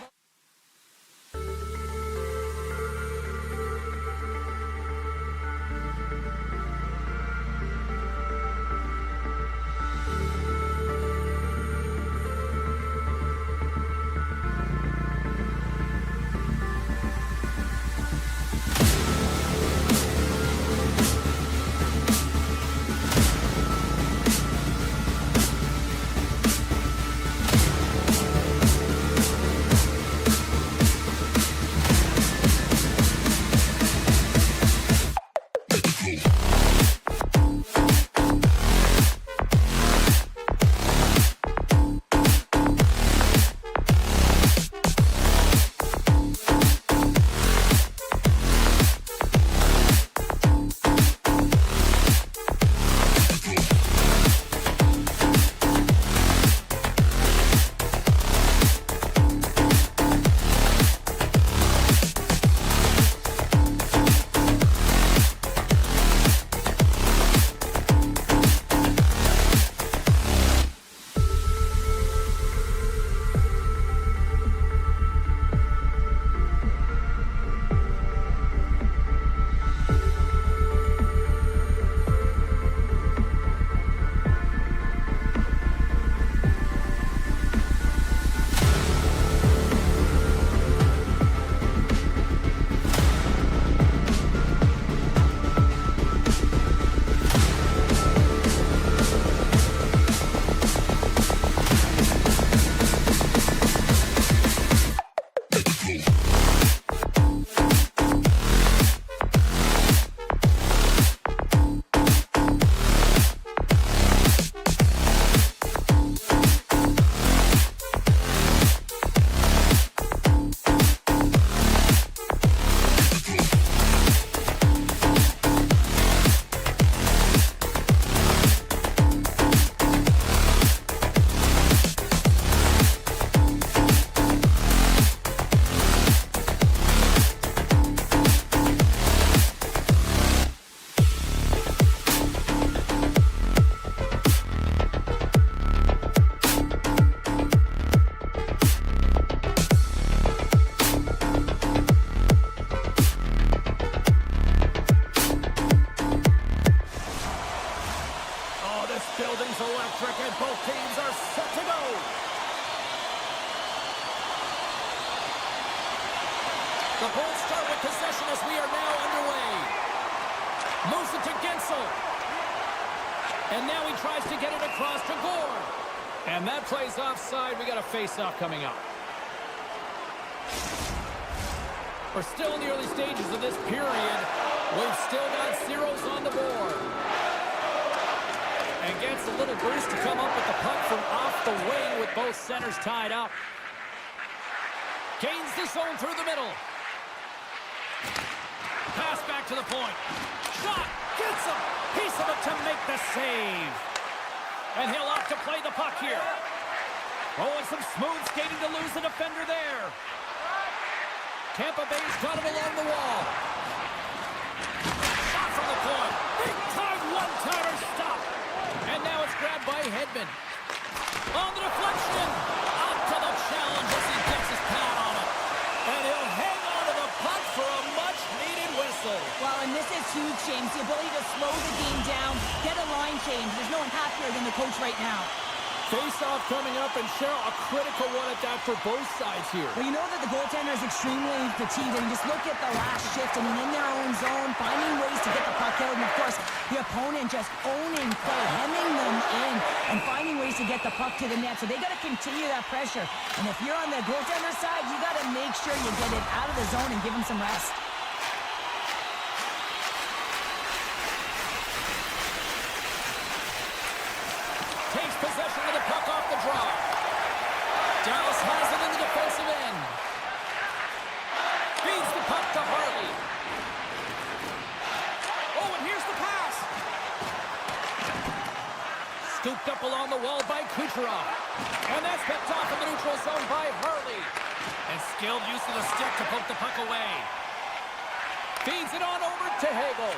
The Bolts start with possession as we are now underway. Moves it to Gensel. And now he tries to get it across to Gore. And that play's offside. We got a face-off coming up. We're still in the early stages of this period. We've still got zeros on the board. And gets a little boost to come up with the puck from off the wing with both centers tied up. Gains the zone through the middle. Pass back to the point. Shot! Gets him! Piece of it to make the save. And he'll opt to play the puck here. Oh, and some smooth skating to lose the defender there. Tampa Bay's got him along the wall. Shot from the point. Big time one-timer stop. And now it's grabbed by Hedman. On the deflection. Out to the challenge as he gets his pad on it. And he'll hang on to the puck for a much-needed whistle. Well, and this is huge, James. The ability to slow the game down, get a line change. There's no one happier than the coach right now. Face-off coming up, and Cheryl, a critical one at that for both sides here. Well, you know that the goaltender is extremely fatigued. I mean, just look at the last shift. I mean, in their own zone, finding ways to get the puck out. And, of course, the opponent just owning play, hemming them in, and finding ways to get the puck to the net. So they got to continue that pressure. And if you're on the goaltender side, you got to make sure you get it out of the zone and give them some rest. Takes possession of the puck off the draw. Dallas has it in the defensive end. Feeds the puck to Harley. Oh, and here's the pass. Scooped up along the wall by Kucherov. And that's picked off in the neutral zone by Harley. And skilled use of the stick to poke the puck away. Feeds it on over to Hagel.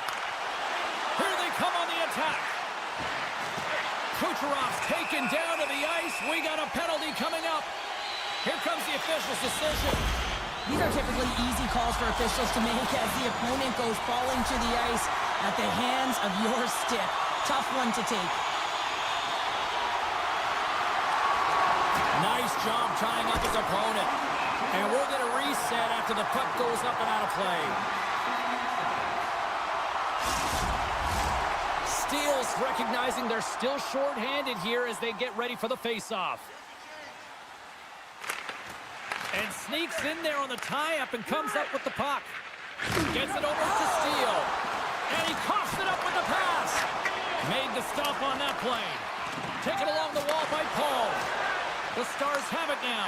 Here they come on the attack. Kucherov's taken down to the ice. We got a penalty coming up. Here comes the official's decision. These are typically easy calls for officials to make as the opponent goes falling to the ice at the hands of your stick. Tough one to take. Nice job tying up his opponent. And we're going to reset after the puck goes up and out of play. Steals recognizing they're still short-handed here as they get ready for the face-off. And sneaks in there on the tie-up and comes up with the puck. Gets it over to Steele. And he coughs it up with the pass. Made the stop on that play. Taken along the wall by Paul. The Stars have it now.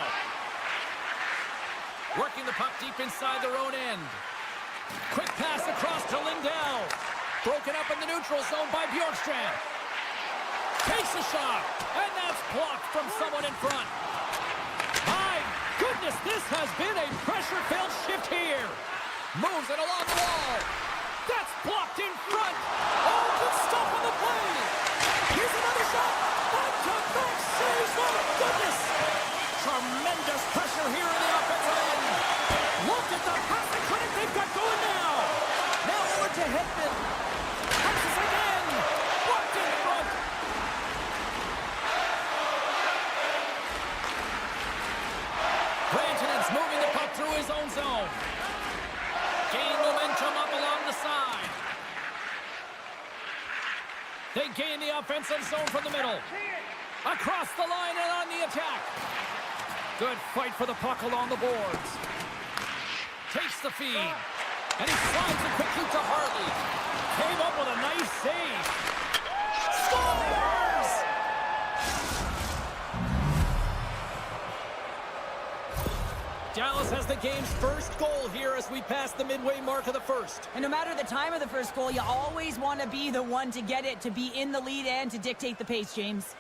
Working the puck deep inside their own end. Quick pass across to Lindell. Broken up in the neutral zone by Bjorkstrand. Takes a shot, and that's blocked from someone in front. My goodness, this has been a pressure-filled shift here. Moves it along the wall. That's blocked in front. Oh, good stuff on the play. Here's another shot. Back-to-back saves. Oh, goodness. Tremendous pressure here in the offensive end. Look at the passing credit they've got going now. Now over to Hedman. Passes again. Blocked in front. Branton's moving the puck through his own zone. Gain momentum up along the side. They gain the offensive zone from the middle. Across the line and on the attack. Good fight for the puck along the boards. Takes the feed. And he slides it quickly to Hartley. Came up with a nice save. Scores! Dallas has the game's first goal here as we pass the midway mark of the first. And no matter the time of the first goal, you always want to be the one to get it, to be in the lead and to dictate the pace, James.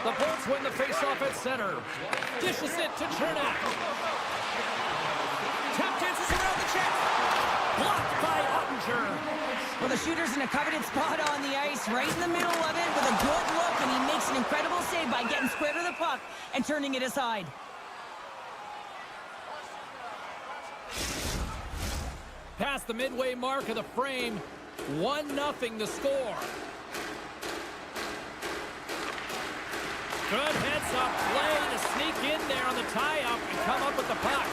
The Bolts win the faceoff at center. Dishes it to Chernak. Tap dances around the check. Blocked by Ottinger. Well, the shooter's in a coveted spot on the ice, right in the middle of it with a good look, and he makes an incredible save by getting square to the puck and turning it aside. Past the midway mark of the frame, 1-0 the score. Good heads-up play to sneak in there on the tie-up and come up with the puck.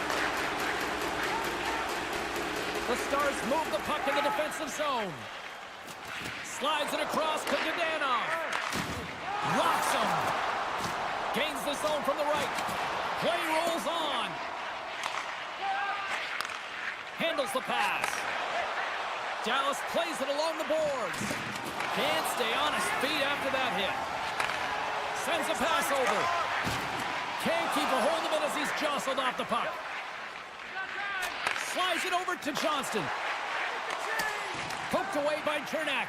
The Stars move the puck in the defensive zone. Slides it across to Gdanov. Rocks him. Gains the zone from the right. Play rolls on. Handles the pass. Dallas plays it along the boards. Can't stay on his feet after that hit. Sends a pass over. Can't keep a hold of it as he's jostled off the puck. Slides it over to Johnston. Poked away by Chernak.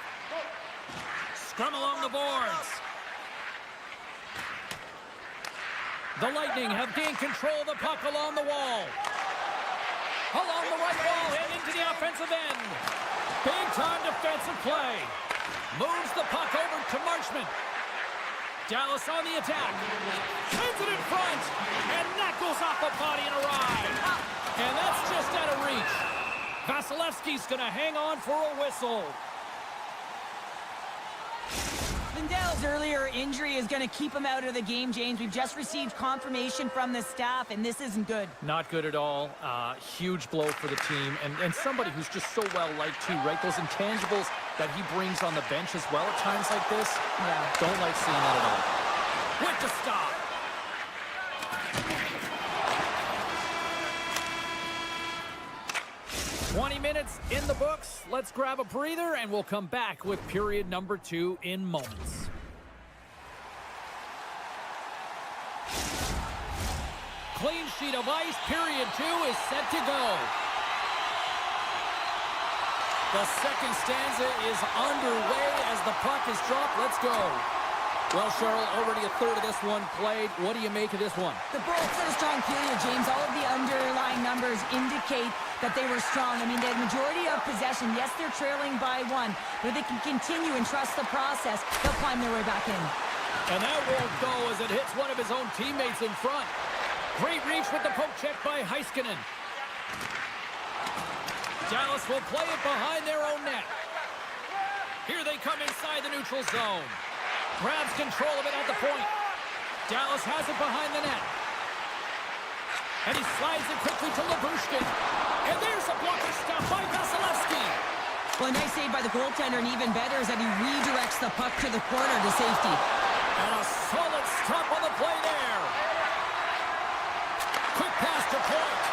Scrum along the boards. The Lightning have gained control of the puck along the wall. Along the right wall and into the offensive end. Big-time defensive play. Moves the puck over to Marchment. Dallas on the attack. Sends it in front. And that goes off the body and a ride. And that's just out of reach. Vasilevsky's going to hang on for a whistle. Lindell's earlier injury is going to keep him out of the game, James. We've just received confirmation from the staff, and this isn't good. Not good at all. Huge blow for the team, and somebody who's just so well-liked too, right? Those intangibles that he brings on the bench as well at times like this. Yeah. Don't like seeing that at all. With the stop. 20 minutes in the books. Let's grab a breather, and we'll come back with period number 2 in moments. Clean sheet of ice. Period 2 is set to go. The second stanza is underway as the puck is dropped. Let's go. Well, Cheryl, already a third of this one played. What do you make of this one? The Bolts had a strong period, James. All of the underlying numbers indicate that they were strong. I mean, they had majority of possession. Yes, they're trailing by 1, but if they can continue and trust the process, they'll climb their way back in. And that won't go as it hits one of his own teammates in front. Great reach with the poke check by Heiskanen. Dallas will play it behind their own net. Here they come inside the neutral zone. Grabs control of it at the point. Dallas has it behind the net. And he slides it quickly to Labushkin. And there's a blocker stop by Vasilevsky. Well, a nice save by the goaltender, and even better is that he redirects the puck to the corner to safety. And a solid stop on the play there. Quick pass to point.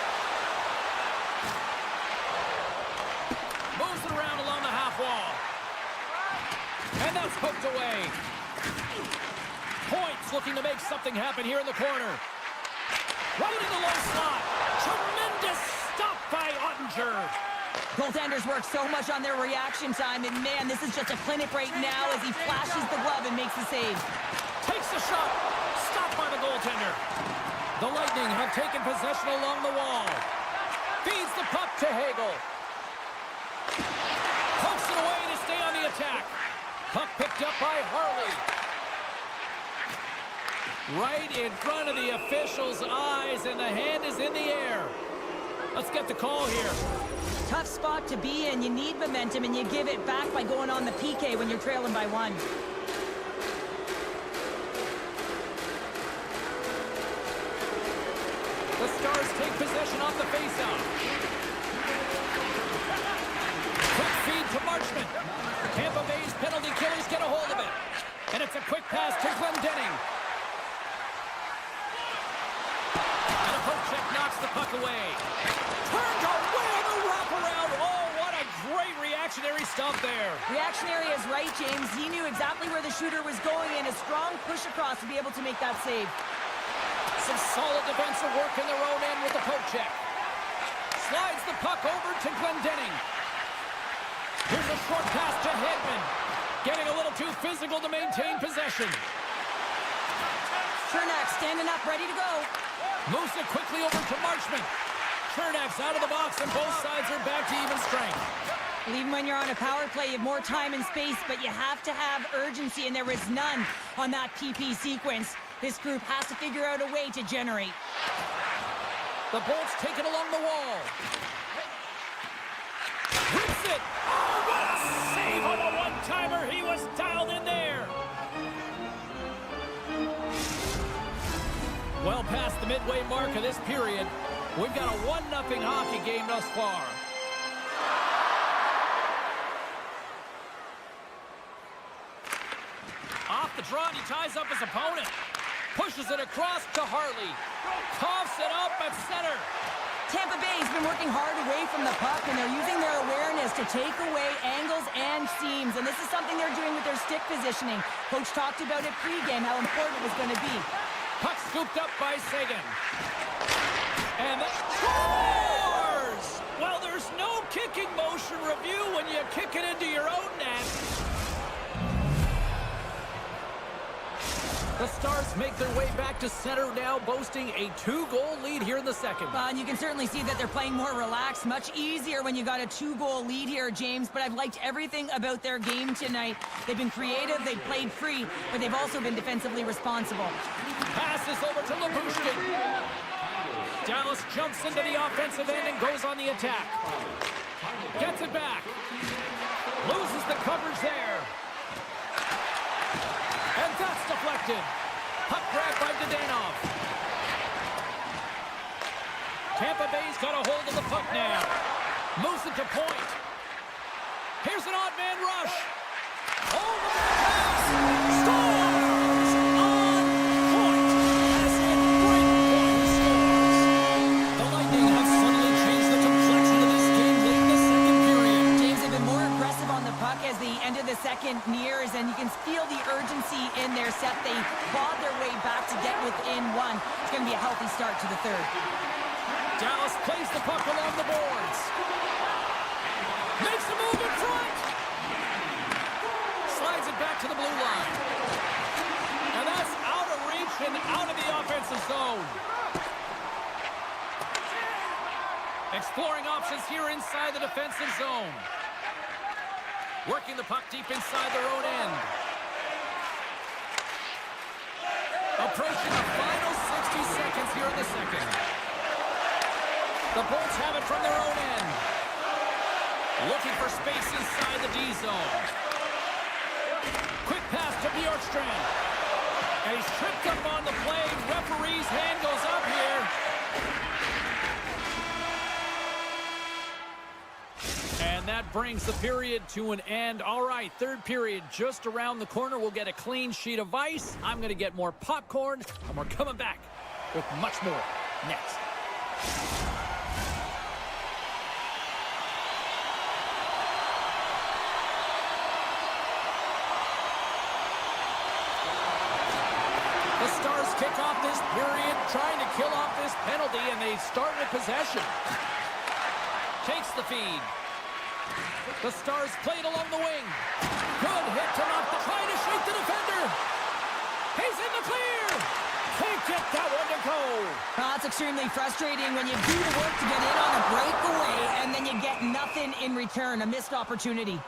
Moves it around along the half wall. And that's hooked away. Points looking to make something happen here in the corner. Right in the low slot. Tremendous stop by Ottinger. Goaltenders work so much on their reaction time, and man, this is just a clinic right now as he flashes the glove and makes the save. Takes the shot. Stopped by the goaltender. The Lightning have taken possession along the wall. Feeds the puck to Hagel. Pokes it away to stay on the attack. Puck picked up by Harley. Right in front of the official's eyes, and the hand is in the air. Let's get the call here. Tough spot to be in. You need momentum, and you give it back by going on the PK when you're trailing by 1. The Stars take possession off the faceoff. Quick feed to Marchment. Tampa Bay's penalty killers get a hold of it. And it's a quick pass to Glendening. And a poke check knocks the puck away. Turned away on the wraparound. Oh, what a great reactionary stop there. Reactionary is right, James. He knew exactly where the shooter was going, and a strong push across to be able to make that save. Some solid defensive work in their own end with the poke check. Slides the puck over to Glendening. Here's a short pass to Hedman. Getting a little too physical to maintain possession. Chernak standing up, ready to go. Moves it quickly over to Marchment. Chernak's out of the box, and both sides are back to even strength. Even when you're on a power play, you have more time and space, but you have to have urgency, and there is none on that PP sequence. This group has to figure out a way to generate. The Bolts take it along the wall. Rips it. Oh, what a save on a one-timer. He was dialed in there. Well past the midway mark of this period, we've got a 1-0 hockey game thus far. Off the draw, and he ties up his opponent. Pushes it across to Harley. Coughs it up at center. Tampa Bay's been working hard away from the puck, and they're using their awareness to take away angles and seams. And this is something they're doing with their stick positioning. Coach talked about it pregame, how important it was going to be. Puck scooped up by Sagan. And that scores! Well, there's no kicking motion review when you kick it into your own net. The Stars make their way back to center now, boasting a 2-goal lead here in the second. And you can certainly see that they're playing more relaxed. Much easier when you got a 2-goal lead here, James. But I've liked everything about their game tonight. They've been creative, they've played free, but they've also been defensively responsible. Passes over to Labushkin. Dallas jumps into the offensive end and goes on the attack. Gets it back. Loses the coverage there. That's deflected. Puck grab by Dadonov. Tampa Bay's got a hold of the puck now. Moves it to point. Here's an odd man rush. Oh, the pass. Scores! On point. As in great point scores. The Lightning have suddenly changed the complexion of this game late in the second period. James have been more aggressive on the puck as the end of the second nears, and you can feel the urgency in their set. They clawed their way back to get within one. It's going to be a healthy start to the third. Dallas plays the puck along the boards. Makes a move in front. Slides it back to the blue line. And that's out of reach and out of the offensive zone. Exploring options here inside the defensive zone. Working the puck deep inside their own end. Approaching the final 60 seconds here in the second. The Bolts have it from their own end. Looking for space inside the D zone. Quick pass to Bjorkstrand. And he's tripped up on the play. Referee's hand goes up here. And that brings the period to an end. All right, third period just around the corner. We'll get a clean sheet of ice. I'm going to get more popcorn, and we're coming back with much more next. The Stars kick off this period, trying to kill off this penalty, and they start with possession. Takes the feed. The Stars play it along the wing. Good hit to knock the trying to shake the defender. He's in the clear. Can't get that one to go. It's extremely frustrating when you do the work to get in on a breakaway and then you get nothing in return. A missed opportunity.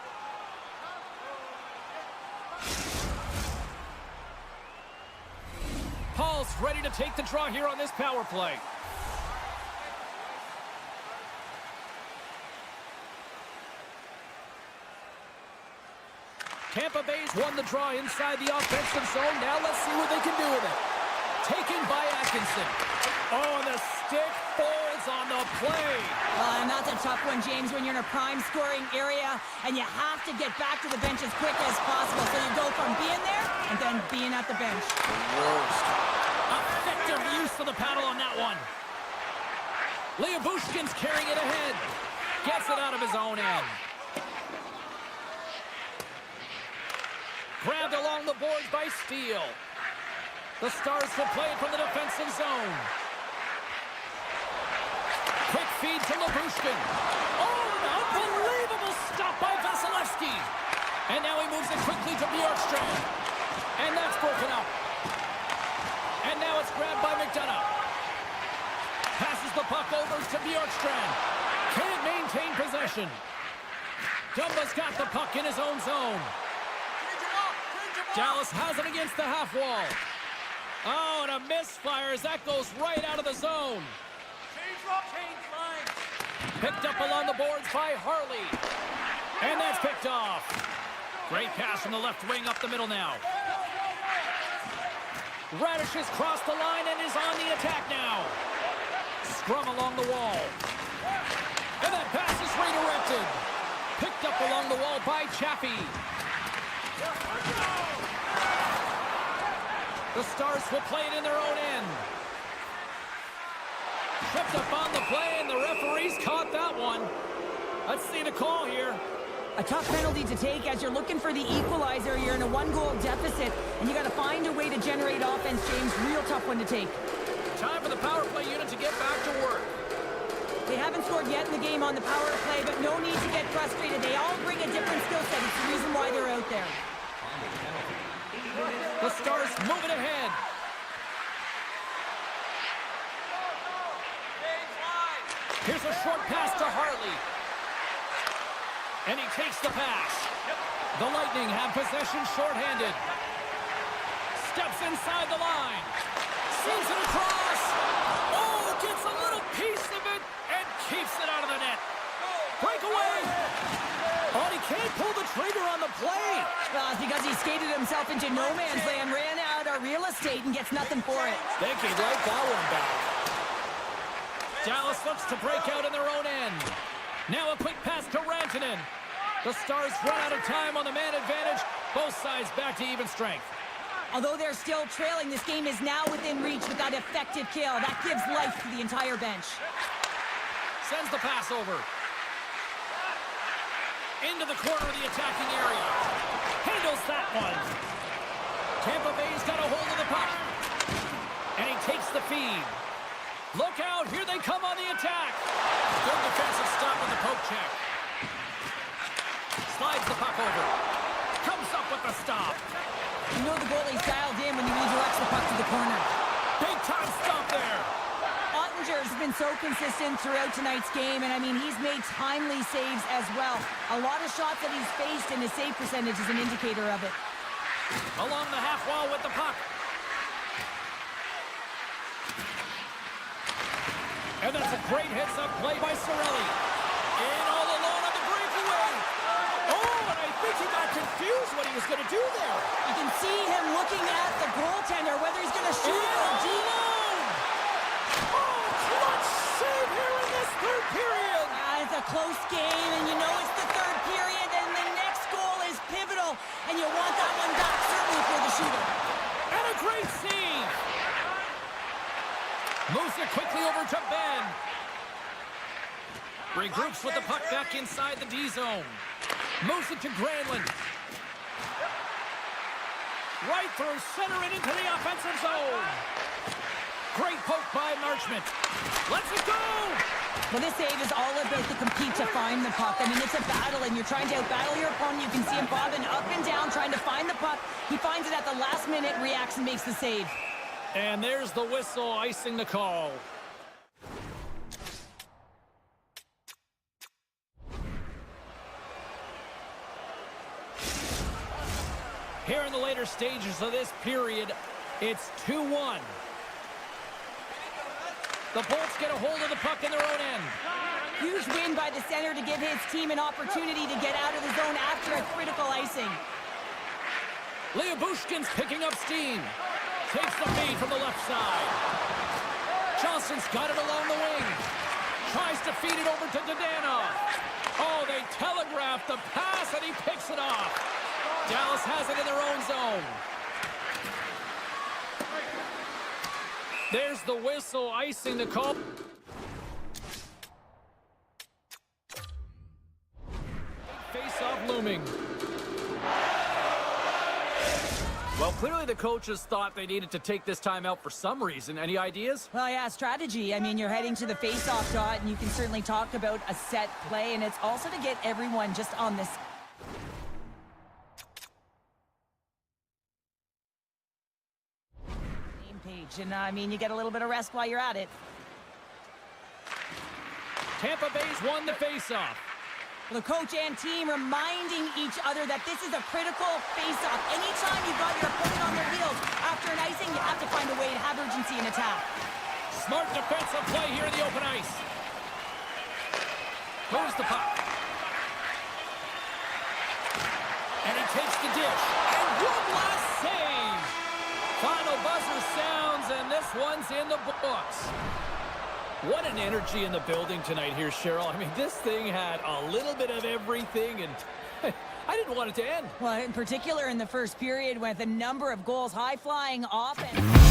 Paul's ready to take the draw here on this power play. Tampa Bay's won the draw inside the offensive zone. Now let's see what they can do with it. Taken by Atkinson. Oh, and the stick folds on the play. And that's a tough one, James, when you're in a prime scoring area and you have to get back to the bench as quick as possible. So you go from being there and then being at the bench. Worst. Effective use of the paddle on that one. Bushkin's carrying it ahead. Gets it out of his own end. Grabbed along the boards by Steele. The Stars will play it from the defensive zone. Quick feed to Bushkin. Oh, an unbelievable stop by Vasilevsky. And now he moves it quickly to Bjorkstrand. And that's broken up. And now it's grabbed by McDonough. Passes the puck over to Bjorkstrand. Can't maintain possession. Dumba's got the puck in his own zone. Dallas has it against the half wall. Oh, and a misfire as that goes right out of the zone. Change lines. Picked up along the boards by Harley. And that's picked off. Great pass from the left wing up the middle now. Radish has crossed the line and is on the attack now. Scrum along the wall. And that pass is redirected. Picked up along the wall by Chaffee. The Stars will play it in their own end. Tripped up on the play, and the referees caught that one. Let's see the call here. A tough penalty to take as you're looking for the equalizer. You're in a one-goal deficit, and you got to find a way to generate offense, James. Real tough one to take. Time for the power play unit to get back to work. They haven't scored yet in the game on the power play, but no need to get frustrated. They all bring a different skill set. It's the reason why they're out there. The Stars moving ahead. Here's a short pass to Harley. And he takes the pass. The Lightning have possession shorthanded. Steps inside the line. Sends it across. Oh, gets a little piece of it and keeps it out of the net. Breakaway. Oh, he can't pull the trigger on the play. Well, it's because he skated himself into no man's land, ran out of real estate, and gets nothing for it. Think he'd like that one back. Dallas looks to break out in their own end. Now a quick pass to Rantanen. The Stars run out of time on the man advantage. Both sides back to even strength. Although they're still trailing, this game is now within reach with that effective kill. That gives life to the entire bench. Sends the pass over. Into the corner of the attacking area. Handles that one. Tampa Bay's got a hold of the puck. And he takes the feed. Look out, here they come on the attack. Good defensive stop on the poke check. Slides the puck over. Comes up with the stop. You know the goalie's dialed in when he redirects the puck to the corner. Big time stop there. Ottinger's been so consistent throughout tonight's game, and I mean, he's made timely saves as well. A lot of shots that he's faced, and his save percentage is an indicator of it. Along the half wall with the puck. And that's a great heads-up play by Cirelli. In all alone on the breakaway. Oh, and I think he got confused what he was going to do there. You can see him looking at the goaltender, whether he's going to shoot or deep. Oh, clutch save here in this third period. It's a close game, and you know it's the third period, and the next goal is pivotal, and you want that one back, certainly for the shooter. And a great save. Moves it quickly over to Ben. Regroups with the puck back inside the D zone. Moves it to Granlund. Right through center and into the offensive zone. Great poke by Marchment. Lets it go! Well, this save is all about the compete to find the puck. I mean, it's a battle, and you're trying to outbattle your opponent. You can see him bobbing up and down, trying to find the puck. He finds it at the last minute, reacts, and makes the save. And there's the whistle, icing the call. Here in the later stages of this period, it's 2-1. The Bolts get a hold of the puck in their own end. Huge win by the center to give his team an opportunity to get out of the zone after a critical icing. Lyubushkin's picking up steam. Takes the feed from the left side. Johnson's got it along the wing. Tries to feed it over to Dadonov. Oh, they telegraphed the pass, and he picks it off. Dallas has it in their own zone. There's the whistle, icing the call. Face-off looming. Well, clearly the coaches thought they needed to take this time out for some reason. Any ideas? Well, yeah, strategy. I mean, you're heading to the face-off dot, and you can certainly talk about a set play, and it's also to get everyone just on this same page. And, I mean, you get a little bit of rest while you're at it. Tampa Bay's won the face-off. The coach and team reminding each other that this is a critical face-off. Anytime you've got your opponent on their heels after an icing, you have to find a way to have urgency in attack. Smart defensive play here in the open ice. Moves the puck. And he takes the dish. And one last save. Final buzzer sounds, and this one's in the books. What an energy in the building tonight here, Cheryl. I mean, this thing had a little bit of everything, and I didn't want it to end. Well, in particular in the first period with a number of goals, high-flying offense.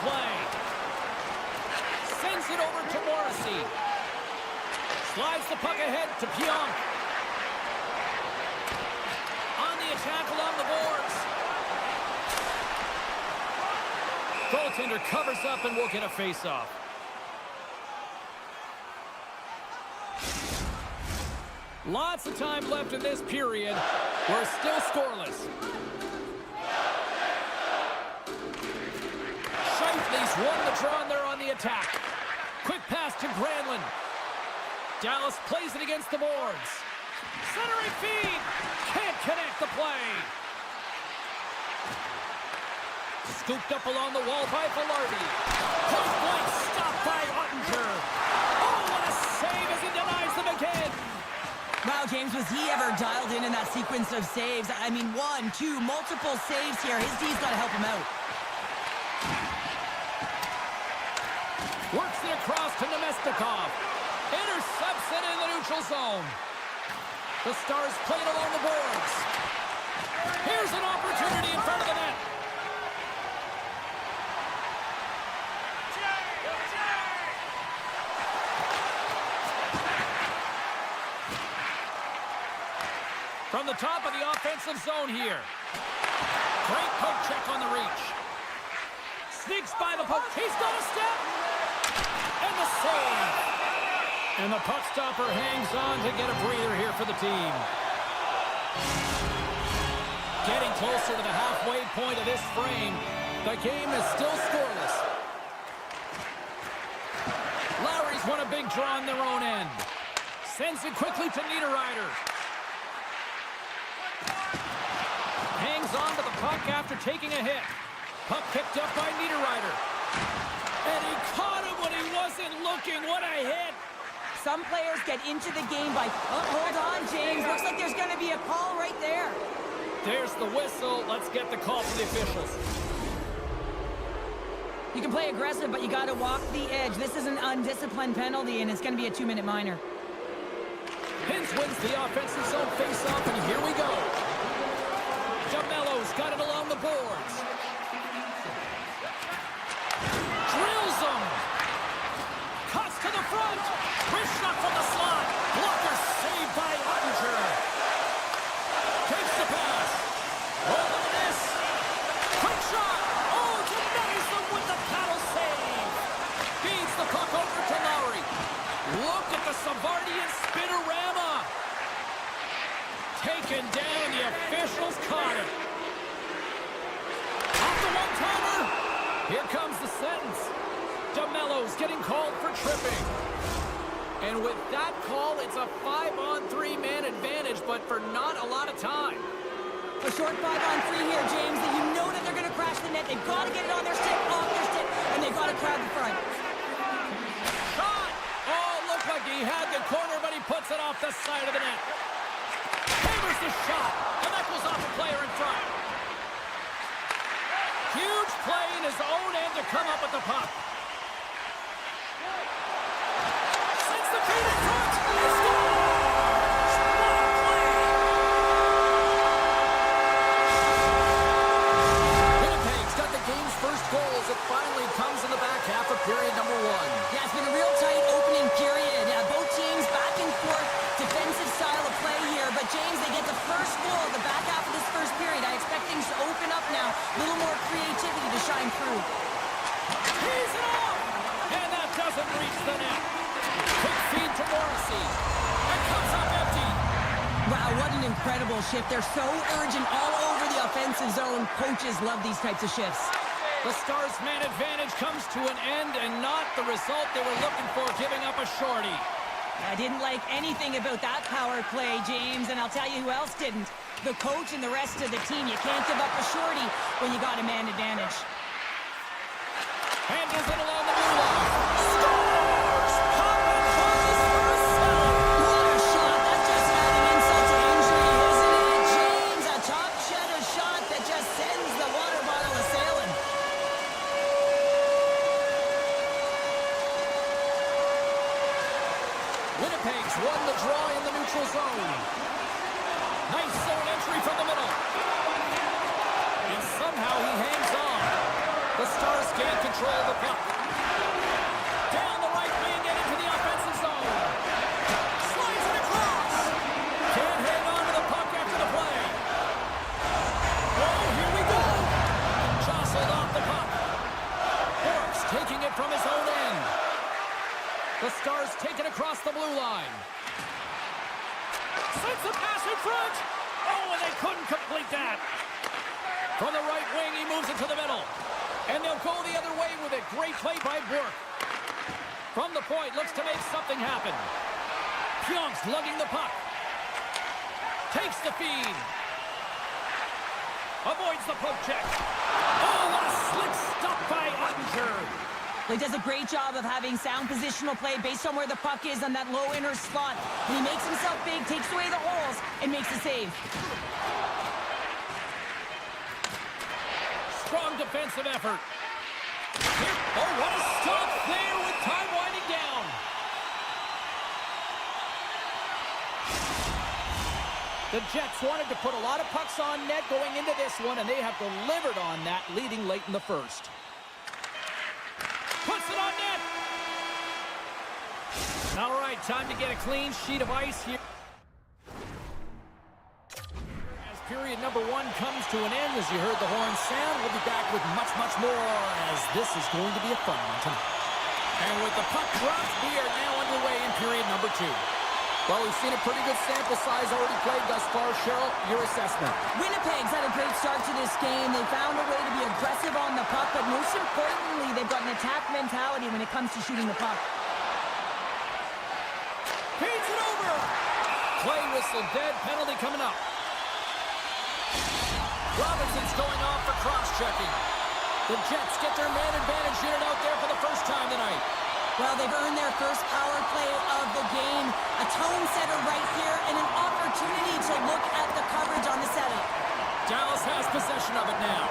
play. Sends it over to Morrissey. Slides the puck ahead to Pionk. On the attack along the boards. Goaltender covers up and will get a face-off. Lots of time left in this period. We're still scoreless. Scheifele's won the draw there on the attack. Quick pass to Granlund. Dallas plays it against the boards. Centering feed. Can't connect the play. Scooped up along the wall by Velarde. Point blank stopped by Ottinger. Oh, what a save as he denies them again. Wow, James, was he ever dialed in that sequence of saves? I mean, 1, 2, multiple saves here. His D's got to help him out. Works it across to Nemestikov. Intercepts it in the neutral zone. The Stars play it along the boards. Here's an opportunity in front of the net. From the top of the offensive zone here. Great poke check on the reach. Sneaks by the poke. He's got a step. And the save. And the puck stopper hangs on to get a breather here for the team. Getting closer to the halfway point of this frame. The game is still scoreless. Lowry's won a big draw on their own end. Sends it quickly to Niederreiter. Hangs on to the puck after taking a hit. Puck picked up by Niederreiter. And he caught him when he wasn't looking. What a hit. Some players get into the game by... Oh, hold on, James. Looks like there's going to be a call right there. There's the whistle. Let's get the call from the officials. You can play aggressive, but you got to walk the edge. This is an undisciplined penalty, and it's going to be a 2-minute minor. Hintz wins the offensive zone face-off, and here we go. Jamello's got it along the boards. Drills him. Cuts to the front. Wrist shot from the slot. Blocker saved by Ottinger. Takes the pass. Roll the miss. Quick shot. Oh, denies them with the paddle save. Feeds the puck over to Lowry. Look at the Savardian spinorama. Taken down, the officials caught it. Off the one-timer. Here comes the sentence. Jamello's getting called for tripping. And with that call, it's a 5-on-3 man advantage, but for not a lot of time. A short 5-on-3 here, James, that you know that they're going to crash the net. They've got to get it on their stick, off their stick, and they've got to crowd the front. Shot! Oh, looked like he had the corner, but he puts it off the side of the net. Favors the shot, and that goes off the player in front. Huge play in his own end to come up with the puck. Sends the feed in front. He scores! What a play! Winnipeg's got the game's first goal as it finally comes in the back half of period number 1. Yeah, it's been a real tight opening period. Both teams back and forth, defensive style of play here. But James, they get the first goal at the back half of this first period. I expect things to open up now. A little more creativity to shine through. He's it off! And that doesn't reach the net. Quick feed to Morrissey. And comes up empty. Wow, what an incredible shift. They're so urgent all over the offensive zone. Coaches love these types of shifts. The Stars' man advantage comes to an end and not the result they were looking for, giving up a shorty. I didn't like anything about that power play, James, and I'll tell you who else didn't. The coach and the rest of the team. You can't give up a shorty when you got a man advantage. Handles it along the blue line. Scores! Pop and Harris for a seven. What a shot. That's just adding insult to injury, isn't it, James? A top shutter shot that just sends the water bottle a-sailing. Winnipeg's won the draw in the neutral zone. Nice zone entry from the middle. And somehow he hangs on. The Stars gain control. control of the puck. Down the right wing and into the offensive zone. Slides it across. Can't hang on to the puck after the play. Oh, here we go. Jostled off the puck. Bork's taking it from his own end. The Stars take it across the blue line. Sends the pass in front. Oh, and they couldn't complete that. From the right wing, he moves it to the middle. And they'll go the other way with it. Great play by Bork. From the point, looks to make something happen. Pionk's lugging the puck. Takes the feed. Avoids the poke check. Oh, what a slick stop by Ottinger. He does a great job of having sound positional play based on where the puck is on that low inner slot. And he makes himself big, takes away the holes, and makes a save. Strong defensive effort. Oh, what a stop there with time winding down. The Jets wanted to put a lot of pucks on net going into this one, and they have delivered on that, leading late in the first. Puts it on net. All right, time to get a clean sheet of ice here. As period number one comes to an end, as you heard the horn sound, we'll be back with much, much more, as this is going to be a fun one tonight. And with the puck dropped, we are now underway in period number two. Well, we've seen a pretty good sample size already played thus far. Cheryl, your assessment. Winnipeg's had a great start to this game. They found a way to be aggressive on the puck, but most importantly, they've got an attack mentality when it comes to shooting the puck. Feeds it over. Play whistle dead. Penalty coming up. Robinson's going off for cross-checking. The Jets get their man advantage unit out there for the first time tonight. Well, they've earned their first power play of the game. A tone setter right here and an opportunity to look at the coverage on the setup. Dallas has possession of it now.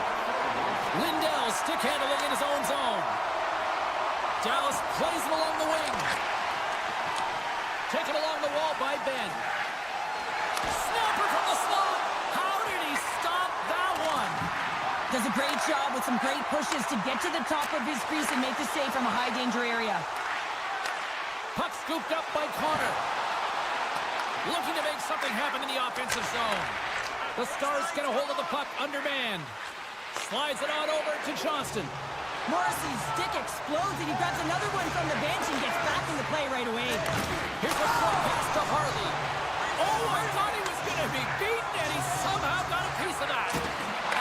Lindell stick handling in his own zone. Dallas plays it along the wing. Taken along the wall by Ben. Snapper from the slot. How did he stop that one? Does a great job with some great pushes to get to the top of his crease and make the save from a high-danger area. Puck scooped up by Connor. Looking to make something happen in the offensive zone. The Stars get a hold of the puck undermanned. Slides it on over to Johnston. Morrissey's stick explodes and he grabs another one from the bench and gets back into play right away. Here's a short pass to Harley. Oh, I thought he was going to be beaten, and he somehow got a piece of that.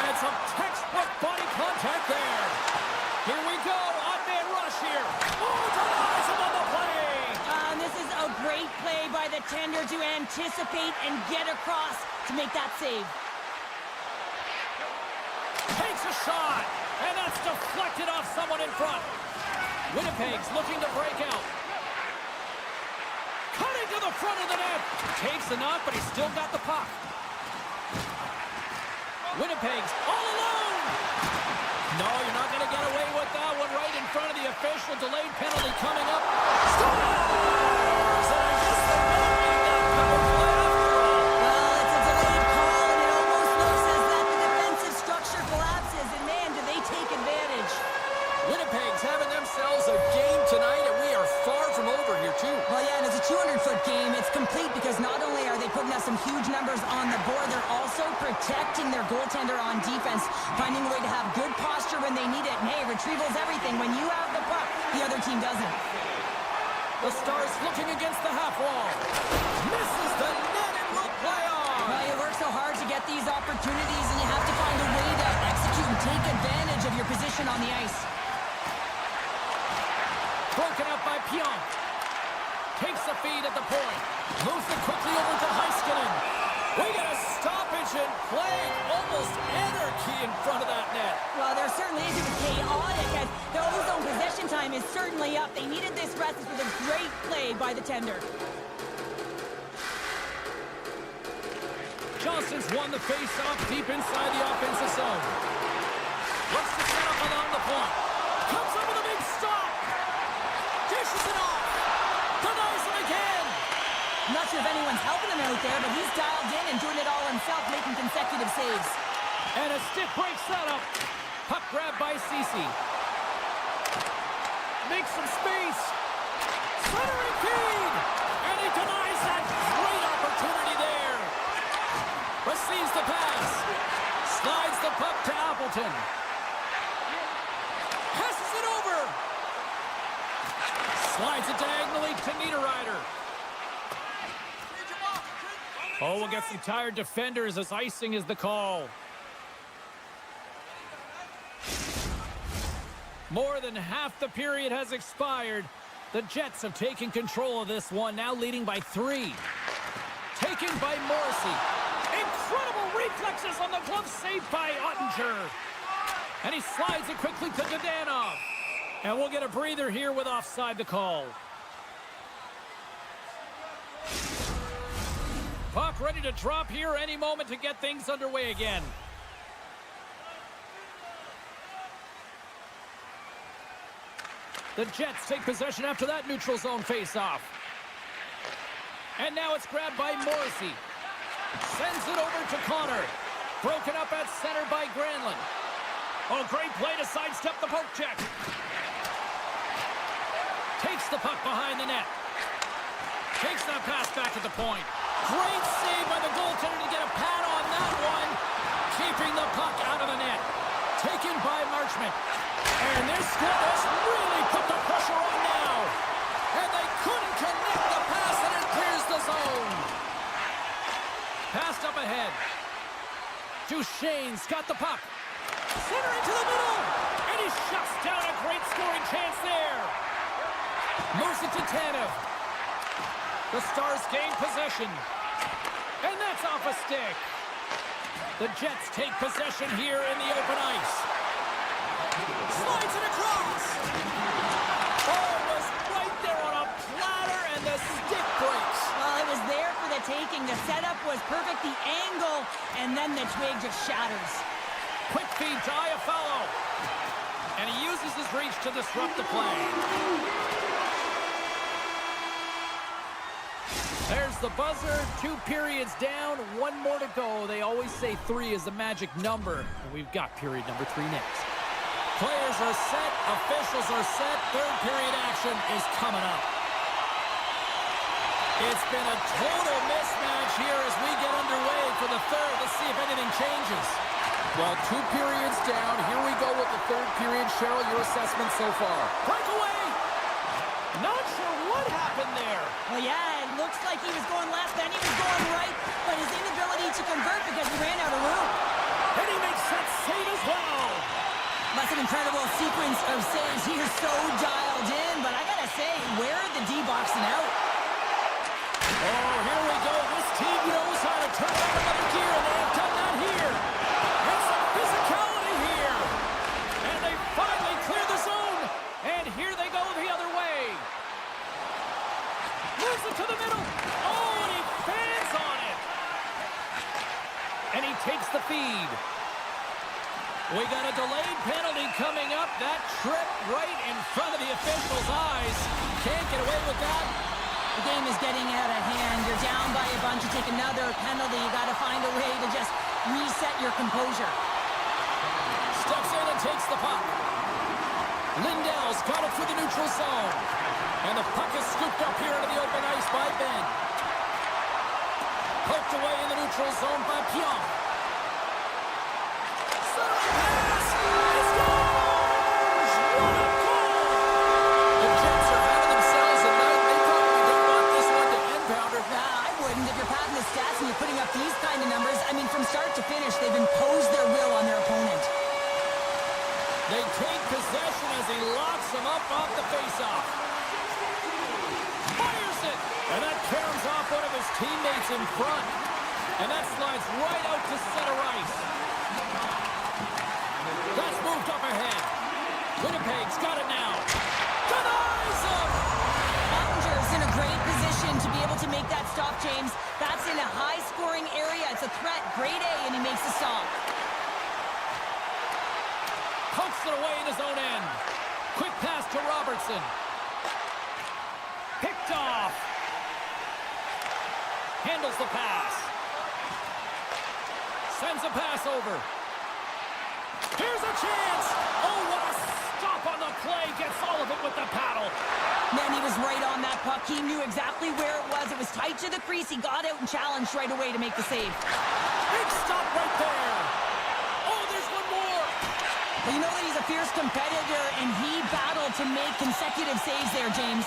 And some textbook body contact there. Here we go. Odd-man rush here. Oh, denies him on the play. This is a great play by the tender to anticipate and get across to make that save. Takes a shot, and that's deflected off someone in front. Winnipeg's looking to break out. Cutting to the front of the net. Takes the knock, but he's still got the puck. Winnipeg's all alone. No, you're not going to get away with that one right in front of the official. Delayed penalty coming up. Stars! And I guess they don't need that power play after all. Well, it's a delayed call, and it almost looks as that the defensive structure collapses, and man, do they take advantage. Winnipeg's having themselves a game tonight, and we are far from over here, too. Well, yeah, and it's a 200-foot game. It's complete because not only are they putting up some huge numbers on the board, they're also protecting their goaltender on defense, finding a way to have good posture when they need it. And hey, retrieval's everything. When you have the puck, the other team doesn't. The Stars looking against the half wall. Misses the net and will play on. Well, you work so hard to get these opportunities, and you have to find a way to execute and take advantage of your position on the ice. Broken up by Pionk. Takes the feed at the point. Moves it quickly over to Heiskanen. We get a stoppage and play. Almost anarchy in front of that net. Well, there certainly is. It was chaotic, as the ozone possession time is certainly up. They needed this rest with a great play by the tender. Johnston's won the face-off deep inside the offensive zone. Looks to set up along the point. Comes up with a big stop. Dishes it off. Denies him again. I'm not sure if anyone's helping him out there, but he's dialed in and doing it all himself, making consecutive saves. And a stick break setup. Puck grab by Ceci. makes some space. Centering feed. And he denies that. Great opportunity there. Receives the pass. Slides the puck to Appleton. Passes it over. Slides it diagonally to Niederreiter. Oh, we'll get some tired defenders as icing is the call. More than half the period has expired. The Jets have taken control of this one, now leading by 3. Taken by Morrissey. Incredible reflexes on the glove save by Ottinger. And he slides it quickly to Dadonov. And we'll get a breather here with offside the call. Puck ready to drop here any moment to get things underway again. The Jets take possession after that neutral zone face-off. And now it's grabbed by Morrissey. Sends it over to Connor. Broken up at center by Granlund. Oh, great play to sidestep the poke check. Takes the puck behind the net. Takes that pass back at the point. Great save by the goaltender to get a pad on that one. Keeping the puck out of the net. Taken by Marchment. And this has really put the pressure on now. And they couldn't connect the pass, and it clears the zone. Passed up ahead. Duchesne's got the puck. Center into the middle. And he shuts down a great scoring chance there. Moves it to Tanev. The Stars gain possession. And that's off a stick. The Jets take possession here in the open ice. Slides it across. Oh, was right there on a platter, and the stick breaks. Well, it was there for the taking. The setup was perfect, the angle, and then the twig just shatters. Quick feed to Iafallo. And he uses his reach to disrupt the play. There's the buzzer. 2 periods down, 1 more to go. They always say 3 is the magic number. And we've got period number 3 next. Players are set. Officials are set. 3rd period action is coming up. It's been a total mismatch here as we get underway for the 3rd. Let's see if anything changes. Well, 2 periods down. Here we go with the 3rd period. Cheryl, your assessment so far. Breakaway! Not sure what happened there. Well, yeah, it looks like he was going left, then he was going right, but his inability to convert because he ran out of room. And he makes that save as well. That's an incredible sequence of saves. He is so dialed in, but I gotta say, where are the D-boxing out? Oh, here we go. This team knows how to turn on another gear, and they have done that here. And some physicality here. And they finally clear the zone. And here they go the other way. Moves it to the middle. Oh, and he fans on it. And he takes the feed. We got a delayed penalty coming up. That trip right in front of the official's eyes. Can't get away with that. The game is getting out of hand. You're down by a bunch. You take another penalty. You got to find a way to just reset your composure. Steps in and takes the puck. Lindell's got it through the neutral zone. And the puck is scooped up here into the open ice by Ben. Poked away in the neutral zone by Pionk. Centering pass! He scores! What a goal! The Jets are having themselves a night. They probably don't want this one to end, Pounder. Nah, I wouldn't. If you're padding the stats and you're putting up these kind of numbers, I mean, from start to finish, they've imposed their will on their opponent. They take possession as he locks them up off the faceoff. Fires it! And that caroms off one of his teammates in front. And that slides right out to center ice. That's moved up ahead. Winnipeg's got it now. Denies him! Ottinger's in a great position to be able to make that stop, James. That's in a high-scoring area. It's a threat. Grade A, and he makes the stop. Pokes it away in his own end. Quick pass to Robertson. Picked off. Handles the pass. Sends a pass over. Here's a chance. Oh, what a stop on the play, gets all of it with the paddle. Man, he was right on that puck. He knew exactly where it was. It was tight to the crease. He got out and challenged right away to make the save. Big stop right there. Oh, there's one more. But you know that he's a fierce competitor, and he battled to make consecutive saves there, James.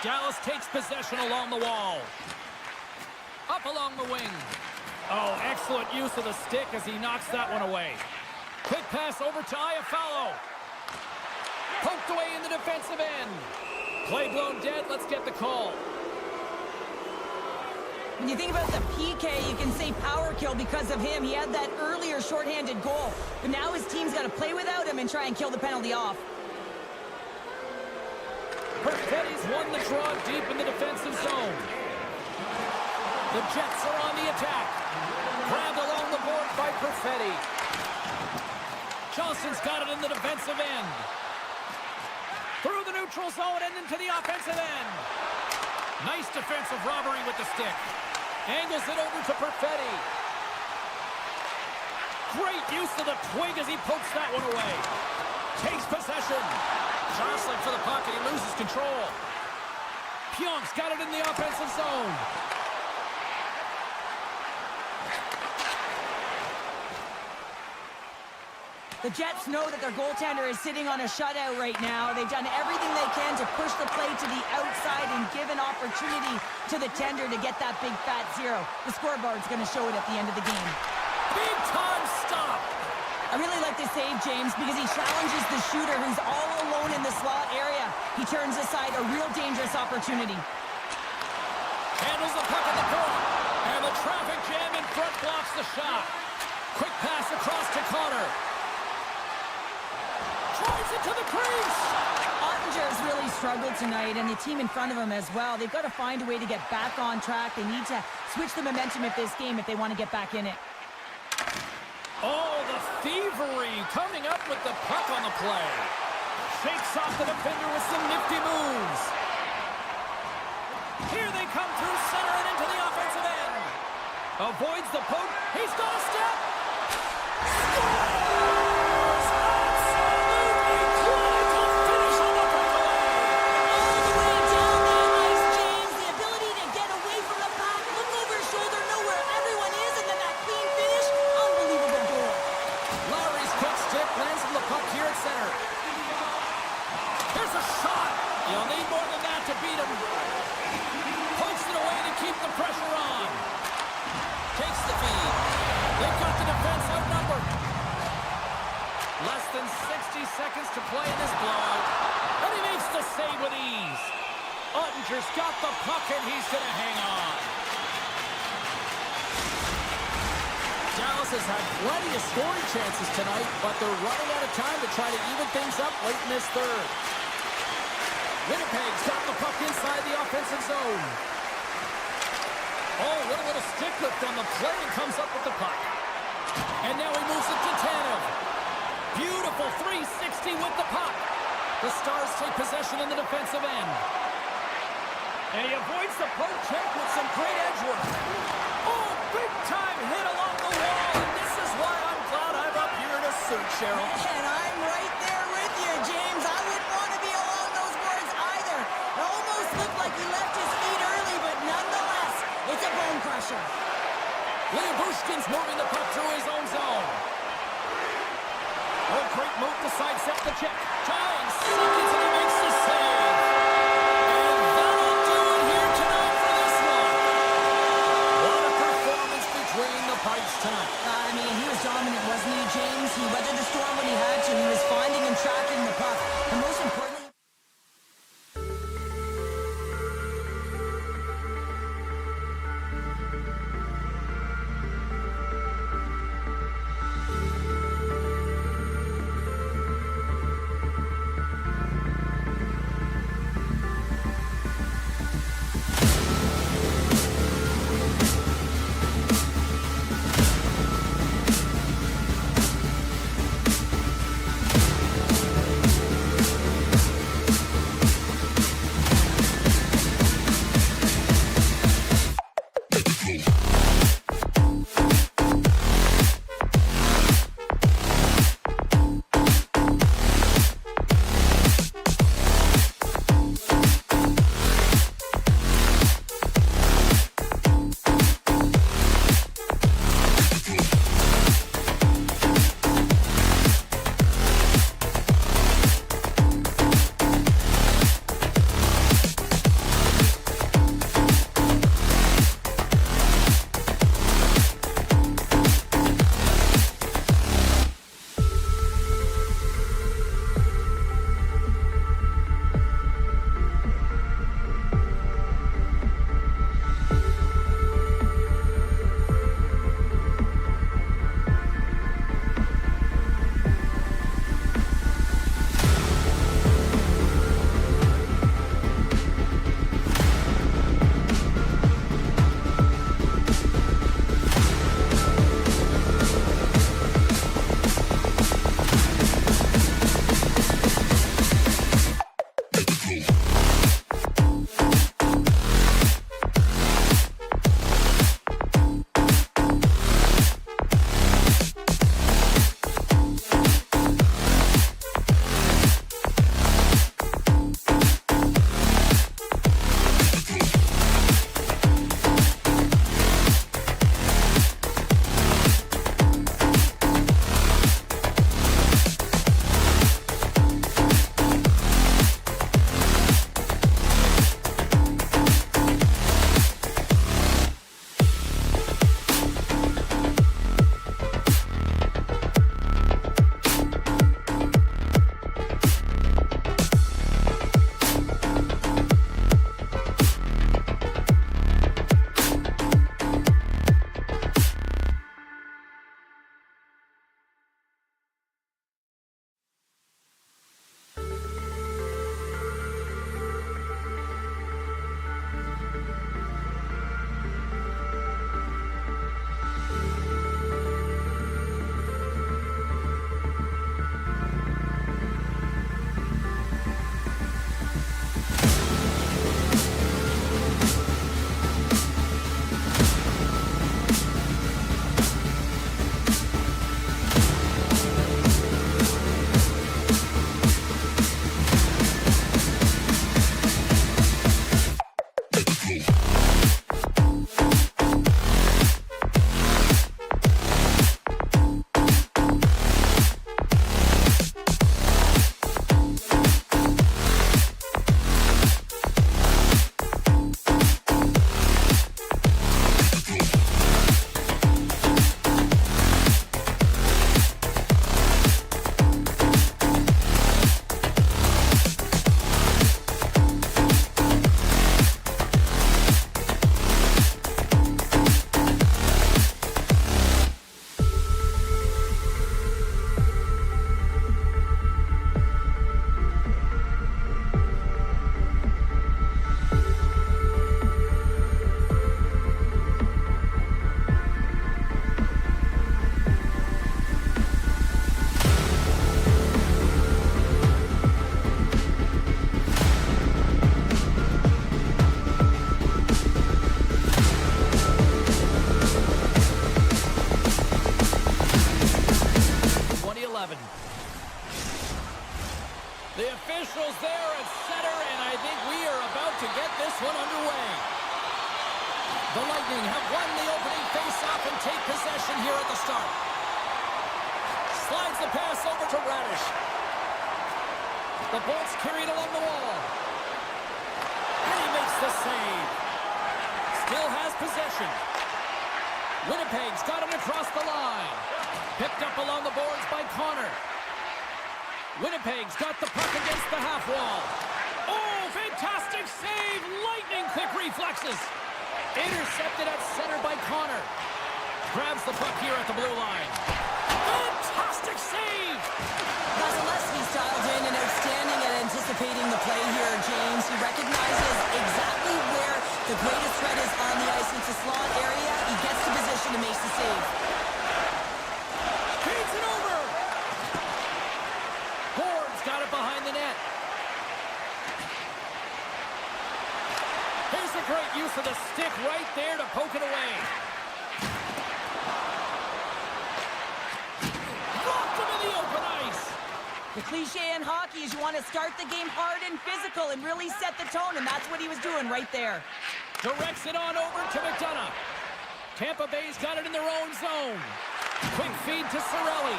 Dallas takes possession along the wall. Up along the wing. Oh, excellent use of the stick as he knocks that one away. Quick pass over to Iafallo. Poked away in the defensive end. Play blown dead. Let's get the call. When you think about the PK, you can say power kill because of him. He had that earlier shorthanded goal. But now his team's got to play without him and try and kill the penalty off. Perfetti's won the draw deep in the defensive zone. The Jets are on the attack. Grabbed along the board by Perfetti. Johnson's got it in the defensive end. Through the neutral zone and into the offensive end. Nice defensive robbery with the stick. Angles it over to Perfetti. Great use of the twig as he pokes that one away. Takes possession. Jostling for the puck and he loses control. Pionk's got it in the offensive zone. The Jets know that their goaltender is sitting on a shutout right now. They've done everything they can to push the play to the outside and give an opportunity to the tender to get that big fat zero. The scoreboard's going to show it at the end of the game. Big time stop. I really like this save, James, because he challenges the shooter who's all alone in the slot area. He turns aside a real dangerous opportunity. Handles the puck at the point. And the traffic jam in front blocks the shot. Quick pass across to Connor. Drives it to the crease. Ottinger's really struggled tonight, and the team in front of him as well. They've got to find a way to get back on track. They need to switch the momentum of this game if they want to get back in it. Oh, the thievery coming up with the puck on the play. Shakes off the defender with some nifty moves. Here they come through center and into the offensive end. Avoids the poke. He's got a step. Scores! Absolutely clinical finish on the breakaway. All the way down that ice, James. The ability to get away from the puck, look over his shoulder, know where everyone is, and then that clean finish. Unbelievable goal. Lowry's quick stick lands on the puck here at center. Here's a shot. You'll need more than that to beat him. Pokes it away to keep the pressure on. Takes the feed. They've got the defense outnumbered. Less than 60 seconds to play in this blowout. And he makes the save with ease. Ottinger's got the puck and he's going to hang on. Dallas has had plenty of scoring chances tonight, but they're running out of time to try to even things up late in this third. Winnipeg's got the puck inside the offensive zone. Oh, what a little stick lift on the play and comes up with the puck. And now he moves it to Tanev. Beautiful 360 with the puck. The Stars take possession in the defensive end. And he avoids the poke check with some great edge work. Oh, big time hit along the wall. And this is why I'm glad I'm up here in a suit, Cheryl. And I'm right there with you, James. I wouldn't want to be along those boards either. It almost looked like he left his feet early, but nonetheless, it's a bone crusher. Bushkin's moving the puck through his own zone. Oh, great move to sidestep the check. Tying seconds and he makes the save. And that'll do it here tonight for this one. What a performance between the pipes tonight. I mean, he was dominant, wasn't he, James? He weathered the storm when he had to. He was finding and tracking the puck. And most importantly, start. Slides the pass over to Radish. The Bolts carried along the wall. And he makes the save. Still has possession. Winnipeg's got it across the line. Picked up along the boards by Connor. Winnipeg's got the puck against the half wall. Oh, fantastic save! Lightning quick reflexes. Intercepted at center by Connor. Grabs the puck here at the blue line. Fantastic save! Vasilevsky's dialed in and outstanding at anticipating the play here, James. He recognizes exactly where the greatest threat is on the ice. It's a slot area. He gets the position and makes the save. Feeds it over! Ford's got it behind the net. Here's a great use of the stick right there to poke it away. Blocked him in the open ice. The cliche in hockey is you want to start the game hard and physical and really set the tone, and that's what he was doing right there. Directs it on over to McDonough. Tampa Bay's got it in their own zone. Quick feed to Cirelli.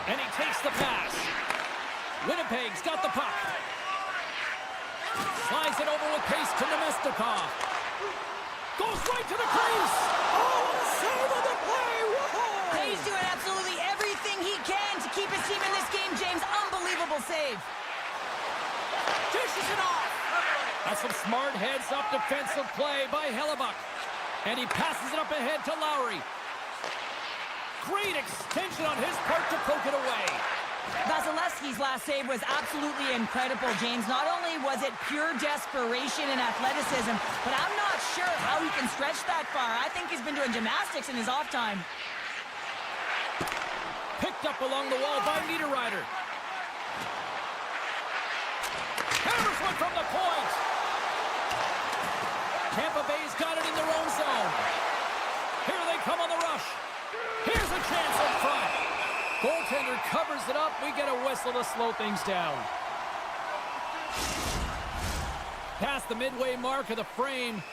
And he takes the pass. Winnipeg's got the puck. Slides it over with pace to Nemestikov. Goes right to the crease. Oh, what a save of the play. Whoa! He's doing absolutely everything he can to keep his team in this game, James. Unbelievable save. Dishes it off. That's some smart heads-up defensive play by Hellebuck. And he passes it up ahead to Lowry. Great extension on his part to poke it away. Vasilevsky's last save was absolutely incredible, James. Not only was it pure desperation and athleticism, but I'm not sure how he can stretch that far. I think he's been doing gymnastics in his off time. Picked up along the wall by Niederreiter. Hammers one from the point. Tampa Bay's got it in their own zone. Here they come on the rush. Here's a chance up front. Goaltender covers it up. We get a whistle to slow things down. Past the midway mark of the frame,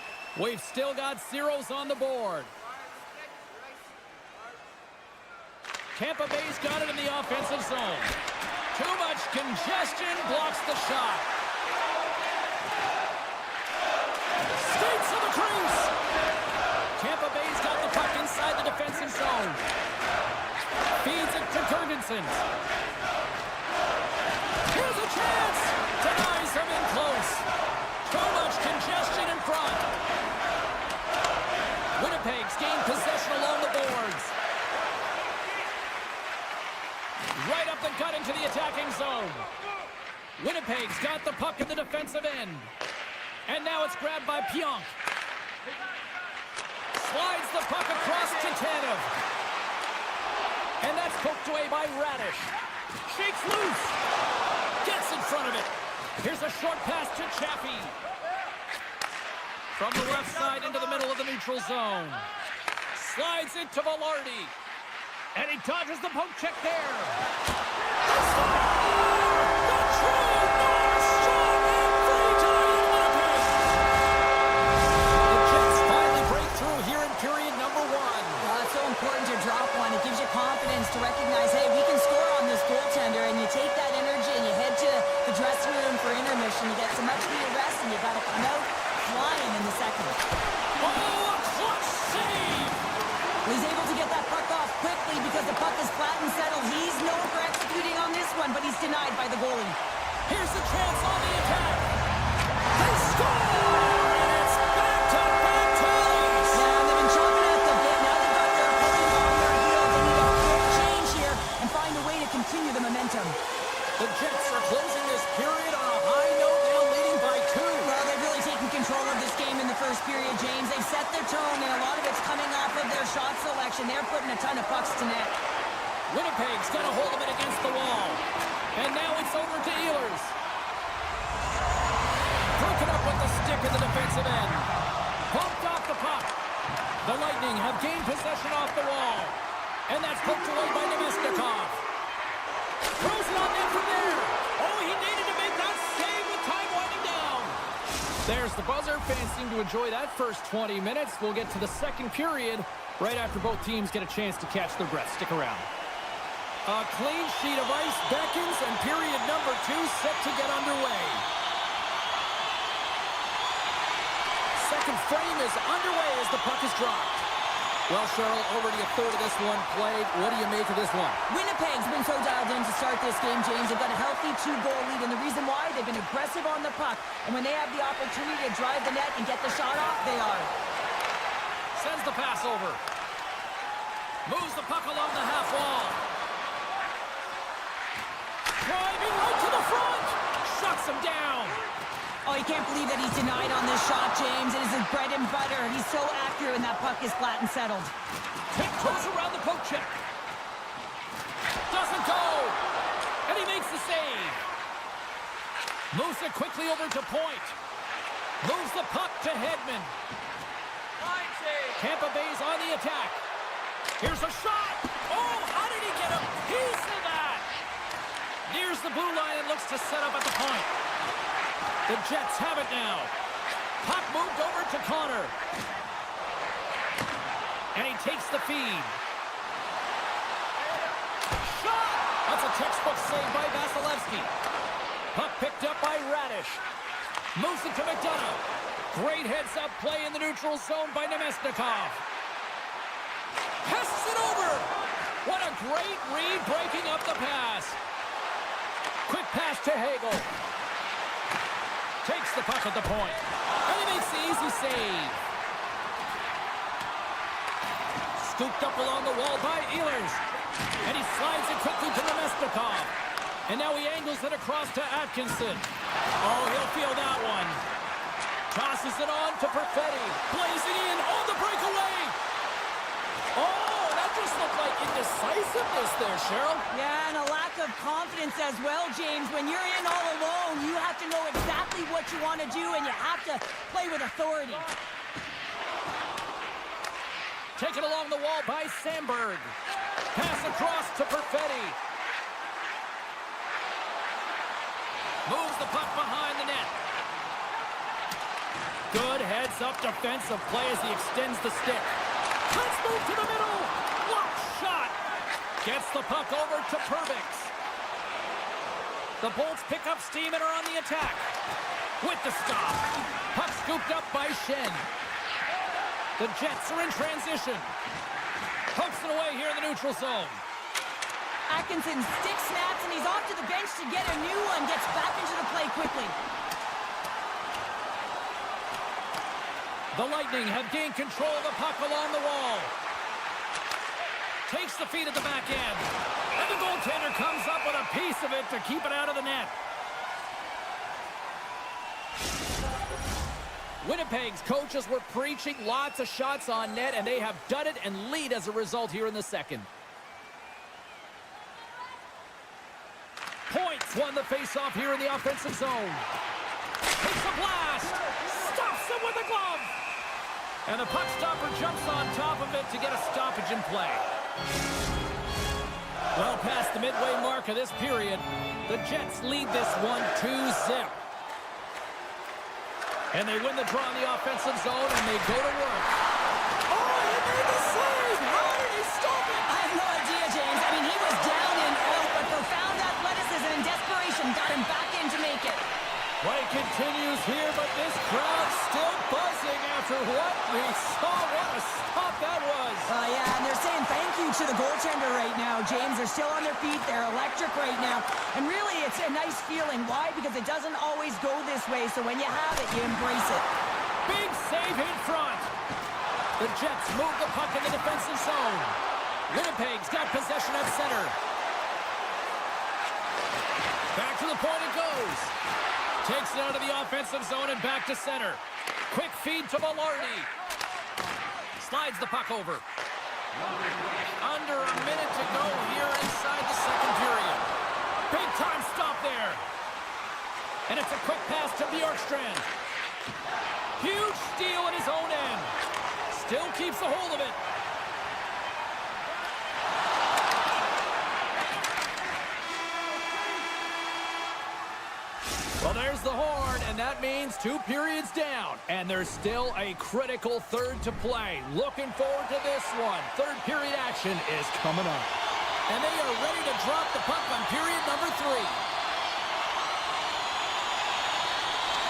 we've still got zeros on the board. Tampa Bay's got it in the offensive zone. Too much congestion blocks the shot. Skates to the crease. Tampa Bay's got the puck inside the defensive zone. Feeds it to Gergensen. Here's a chance. Denies him in close. Too much congestion in front. Winnipeg's gained possession along the boards. Right up the gut into the attacking zone. Winnipeg's got the puck in the defensive end. And now it's grabbed by Pionk. Slides the puck across to Tanev. And that's poked away by Radish. Shakes loose. Gets in front of it. Here's a short pass to Chaffee. From the left side into the middle of the neutral zone. Slides it to Velarde. And he dodges the poke check there. The true North Strong and three-time Winnipeg. The Jets finally break through here in period number one. Well, it's so important to drop one. It gives you confidence to recognize, hey, we can score on this goaltender, and you take that energy and you head to the dressing room for intermission. You get some much-needed rest, and you got to come out flying in the second. Oh, a clutch save! He's able to get that puck off quickly because the puck is flat and settled. He's known for executing on this one, but he's denied by the goalie. Here's the chance on the attack. They score! And it's back-to-back tallies! Now they've been chopping at the bit. Now they've got their opponent on their heels. They need a quick change here and find a way to continue the momentum. The Jets are closing this period on a high note, now leading by 2. Well, they've really taken control of this game in the first period, James. They've set their tone, and a lot of it's coming off of their shot selection. They're putting a ton of pucks to net. Winnipeg's got a hold of it against the wall. And now it's over to Ehlers. Broken up with the stick in the defensive end. Bumped off the puck. The Lightning have gained possession off the wall. And that's poked away by Nemestikov. Throws it on net from there. Oh, he needed to make that save with time winding down. There's the buzzer. Fans seem to enjoy that first 20 minutes. We'll get to the second period Right after both teams get a chance to catch their breath. Stick around. A clean sheet of ice beckons, and period number 2 set to get underway. Second frame is underway as the puck is dropped. Well, Cheryl, already a third of this one played. What do you make of this one? Winnipeg's been so dialed in to start this game, James. They've got a healthy 2-goal lead, and the reason why, they've been aggressive on the puck. And when they have the opportunity to drive the net and get the shot off, they are. Sends the pass over. Moves the puck along the half wall. Driving right to the front. Shuts him down. Oh, you can't believe that he's denied on this shot, James. It is his bread and butter. He's so accurate when that puck is flat and settled. Tiptoes around the poke check. Doesn't go. And he makes the save. Moves it quickly over to point. Moves the puck to Hedman. Tampa Bay's on the attack. Here's a shot. Oh, how did he get a piece of that? Nears the blue line and looks to set up at the point. The Jets have it now. Puck moved over to Connor. And he takes the feed. Shot! That's a textbook save by Vasilevsky. Puck picked up by Radish. Moves it to McDonough. Great heads-up play in the neutral zone by Nemesnikov. Passes it over. What a great read breaking up the pass. Quick pass to Hagel. Takes the puck at the point. And he makes the easy save. Scooped up along the wall by Ehlers. And he slides it quickly to Nemesnikov. And now he angles it across to Atkinson. Oh, he'll feel that one. Tosses it on to Perfetti. Blazing in on the breakaway. Oh, that just looked like indecisiveness there, Cheryl. Yeah, and a lack of confidence as well, James. When you're in all alone, you have to know exactly what you want to do, and you have to play with authority. Taken along the wall by Sandberg. Pass across to Perfetti. Moves the puck behind the net. Good heads-up defensive play as he extends the stick. Let's move to the middle. Block shot. Gets the puck over to Perbix. The Bolts pick up steam and are on the attack. With the stop. Puck scooped up by Shin. The Jets are in transition. Pokes it away here in the neutral zone. Atkinson stick snaps, and he's off to the bench to get a new one. Gets back into the play quickly. The Lightning have gained control of the puck along the wall. Takes the feed at the back end. And the goaltender comes up with a piece of it to keep it out of the net. Winnipeg's coaches were preaching lots of shots on net, and they have done it and lead as a result here in the second. Points won the faceoff here in the offensive zone. Takes a blast. Stops him with a glove. And the puck stopper jumps on top of it to get a stoppage in play. Well past the midway mark of this period, the Jets lead this one 2-0. And they win the draw in the offensive zone, and they go to work. Oh, he made the save! How did he stop it? I have no idea, James. I mean, he was down and out, but profound athleticism and desperation got him back in to make it. Play continues here, but this crowd still buzzing after what we saw. What a stop that was. Yeah, and they're saying thank you to the goaltender right now, James. They're still on their feet. They're electric right now. And really, it's a nice feeling. Why? Because it doesn't always go this way, so when you have it, you embrace it. Big save in front. The Jets move the puck in the defensive zone. Winnipeg's got possession at center. Back to the point it goes. Takes it out of the offensive zone and back to center. Quick feed to Velarde. Slides the puck over. Under a minute to go here inside the second period. Big time stop there. And it's a quick pass to Bjorkstrand. Huge steal at his own end. Still keeps a hold of it. Well, there's the horn, and that means 2 periods down. And there's still a critical third to play. Looking forward to this one. Third period action is coming up. And they are ready to drop the puck on period number 3.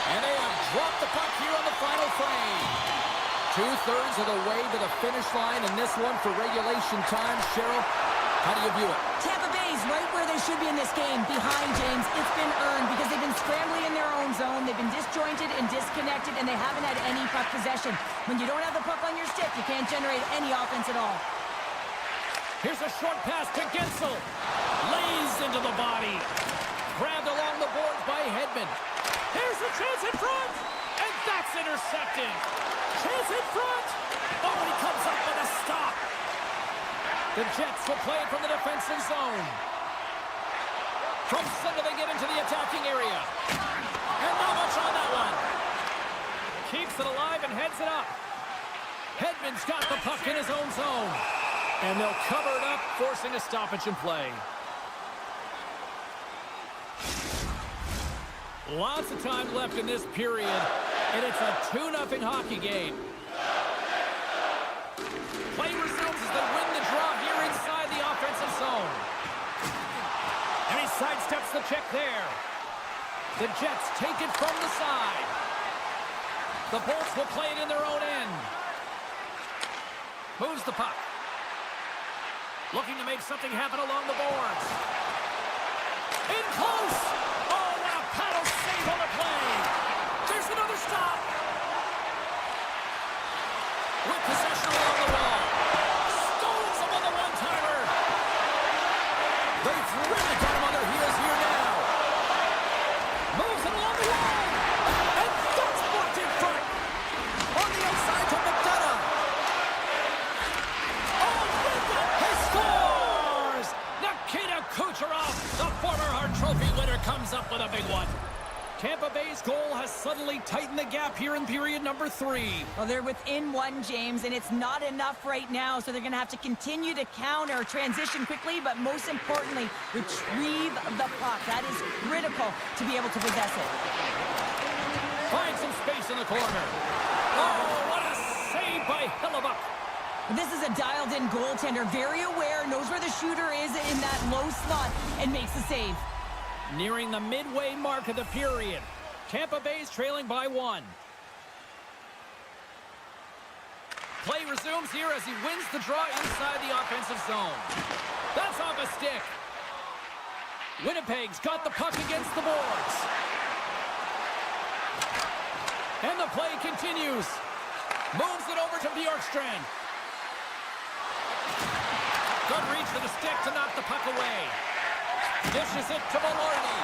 And they have dropped the puck here on the final frame. 2/3 of the way to the finish line in this one for regulation time. Cheryl, how do you view it? Tampa Bay's right where they should be in this game, behind James. It's been earned because they've been scrambling in their own zone. They've been disjointed and disconnected, and they haven't had any puck possession. When you don't have the puck on your stick, you can't generate any offense at all. Here's a short pass to Gensel. Lays into the body. Grabbed along the boards by Hedman. Here's a chance in front, and that's intercepted. Chance in front. Oh, and he comes up with a stop. The Jets will play it from the defensive zone. From center, they get into the attacking area. And not much on that one. Keeps it alive and heads it up. Hedman's got the puck in his own zone. And they'll cover it up, forcing a stoppage in play. Lots of time left in this period, and it's a 2-0 hockey game. Play resumes as they win the draw here inside the offensive zone. And he sidesteps the check there. The Jets take it from the side. The Bolts will play it in their own end. Moves the puck. Looking to make something happen along the boards. In close! Oh, what a paddle save on the play! There's another stop! With possession along the wall. Stones him on the one-timer! They've really got him on their heels here now. Moves it along the wall! And that's blocked in front! On the outside to McDonough! Kucherov, the former Hart Trophy winner, comes up with a big one. Tampa Bay's goal has suddenly tightened the gap here in period number 3. Well, they're within 1, James, and it's not enough right now, so they're going to have to continue to counter, transition quickly, but most importantly, retrieve the puck. That is critical to be able to possess it. Finds some space in the corner. Oh, what a save by Hellebuck. This is a dialed-in goaltender, very aware, knows where the shooter is in that low slot, and makes the save. Nearing the midway mark of the period. Tampa Bay's trailing by 1. Play resumes here as he wins the draw inside the offensive zone. That's off a stick. Winnipeg's got the puck against the boards. And the play continues. Moves it over to Bjorkstrand. Good reach for the stick to knock the puck away. Dishes it to Malorny.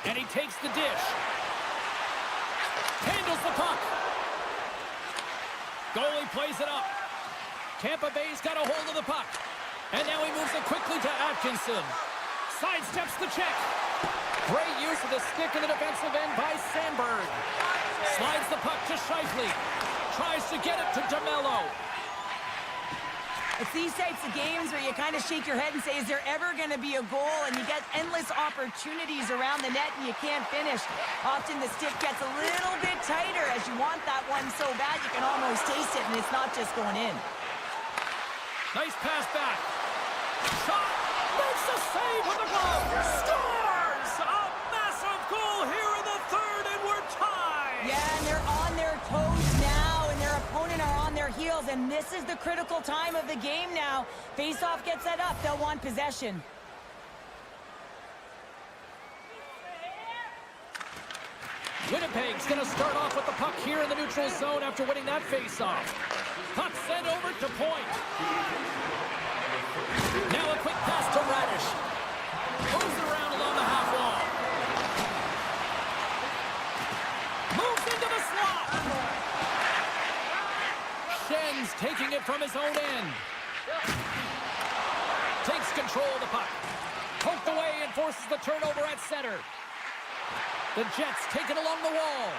And he takes the dish. Handles the puck. Goalie plays it up. Tampa Bay's got a hold of the puck. And now he moves it quickly to Atkinson. Sidesteps the check. Great use of the stick in the defensive end by Sandberg. Slides the puck to Scheifele. Tries to get it to DeMello. It's these types of games where you kind of shake your head and say, is there ever going to be a goal? And you get endless opportunities around the net and you can't finish. Often the stick gets a little bit tighter as you want that one so bad you can almost taste it, and it's not just going in. Nice pass back. Shot. Makes a save with the glove. Scores! A massive goal here in the third, and we're tied. Yeah, and they're on their toes now, and their opponent are on their heels, and this is the critical time of the game now. Face-off gets set up. They'll want possession. Winnipeg's going to start off with the puck here in the neutral zone after winning that face-off. Puck sent over to point. Now a quick pass to Radish. Moves it around along the half wall. Moves into the slot. Shin's taking it from his own end. Takes control of the puck. Poked away and forces the turnover at center. The Jets take it along the wall.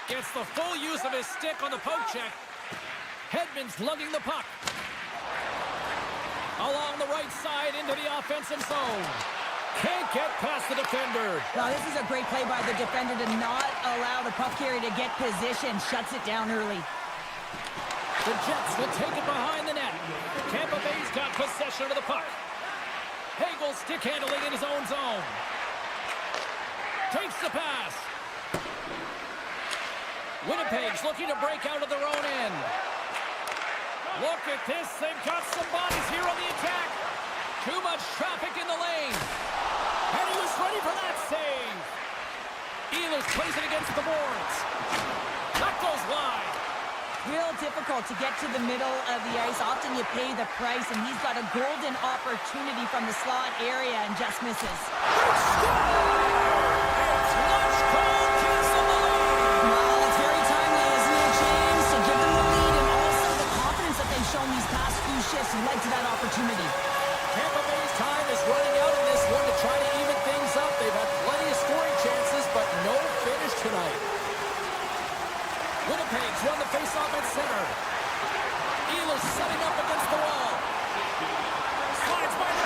Gets the full use of his stick on the poke check. Hedman's lugging the puck. Along the right side into the offensive zone. Can't get past the defender. Well, this is a great play by the defender to not allow the puck carrier to get position. Shuts it down early. The Jets will take it behind the net. Tampa Bay's got possession of the puck. Hagel stick handling in his own zone. Takes the pass. Winnipeg's looking to break out of their own end. Look at this. They've got some bodies here on the attack. Too much traffic in the lane. And he was ready for that save. Ehlers plays it against the boards. That goes wide. Real difficult to get to the middle of the ice. Often you pay the price, and he's got a golden opportunity from the slot area and just misses. It's lunch call, cancel the lead. Well, it's very timely, isn't it, James? To give them the lead and also the confidence that they've shown these past few shifts led to that opportunity. Tampa Bay's time is running out in this one to try to even things up. They've had plenty of scoring chances, but no finish tonight. Winnipeg's run the face-off at center. Ehlers setting up against the wall. Slides by the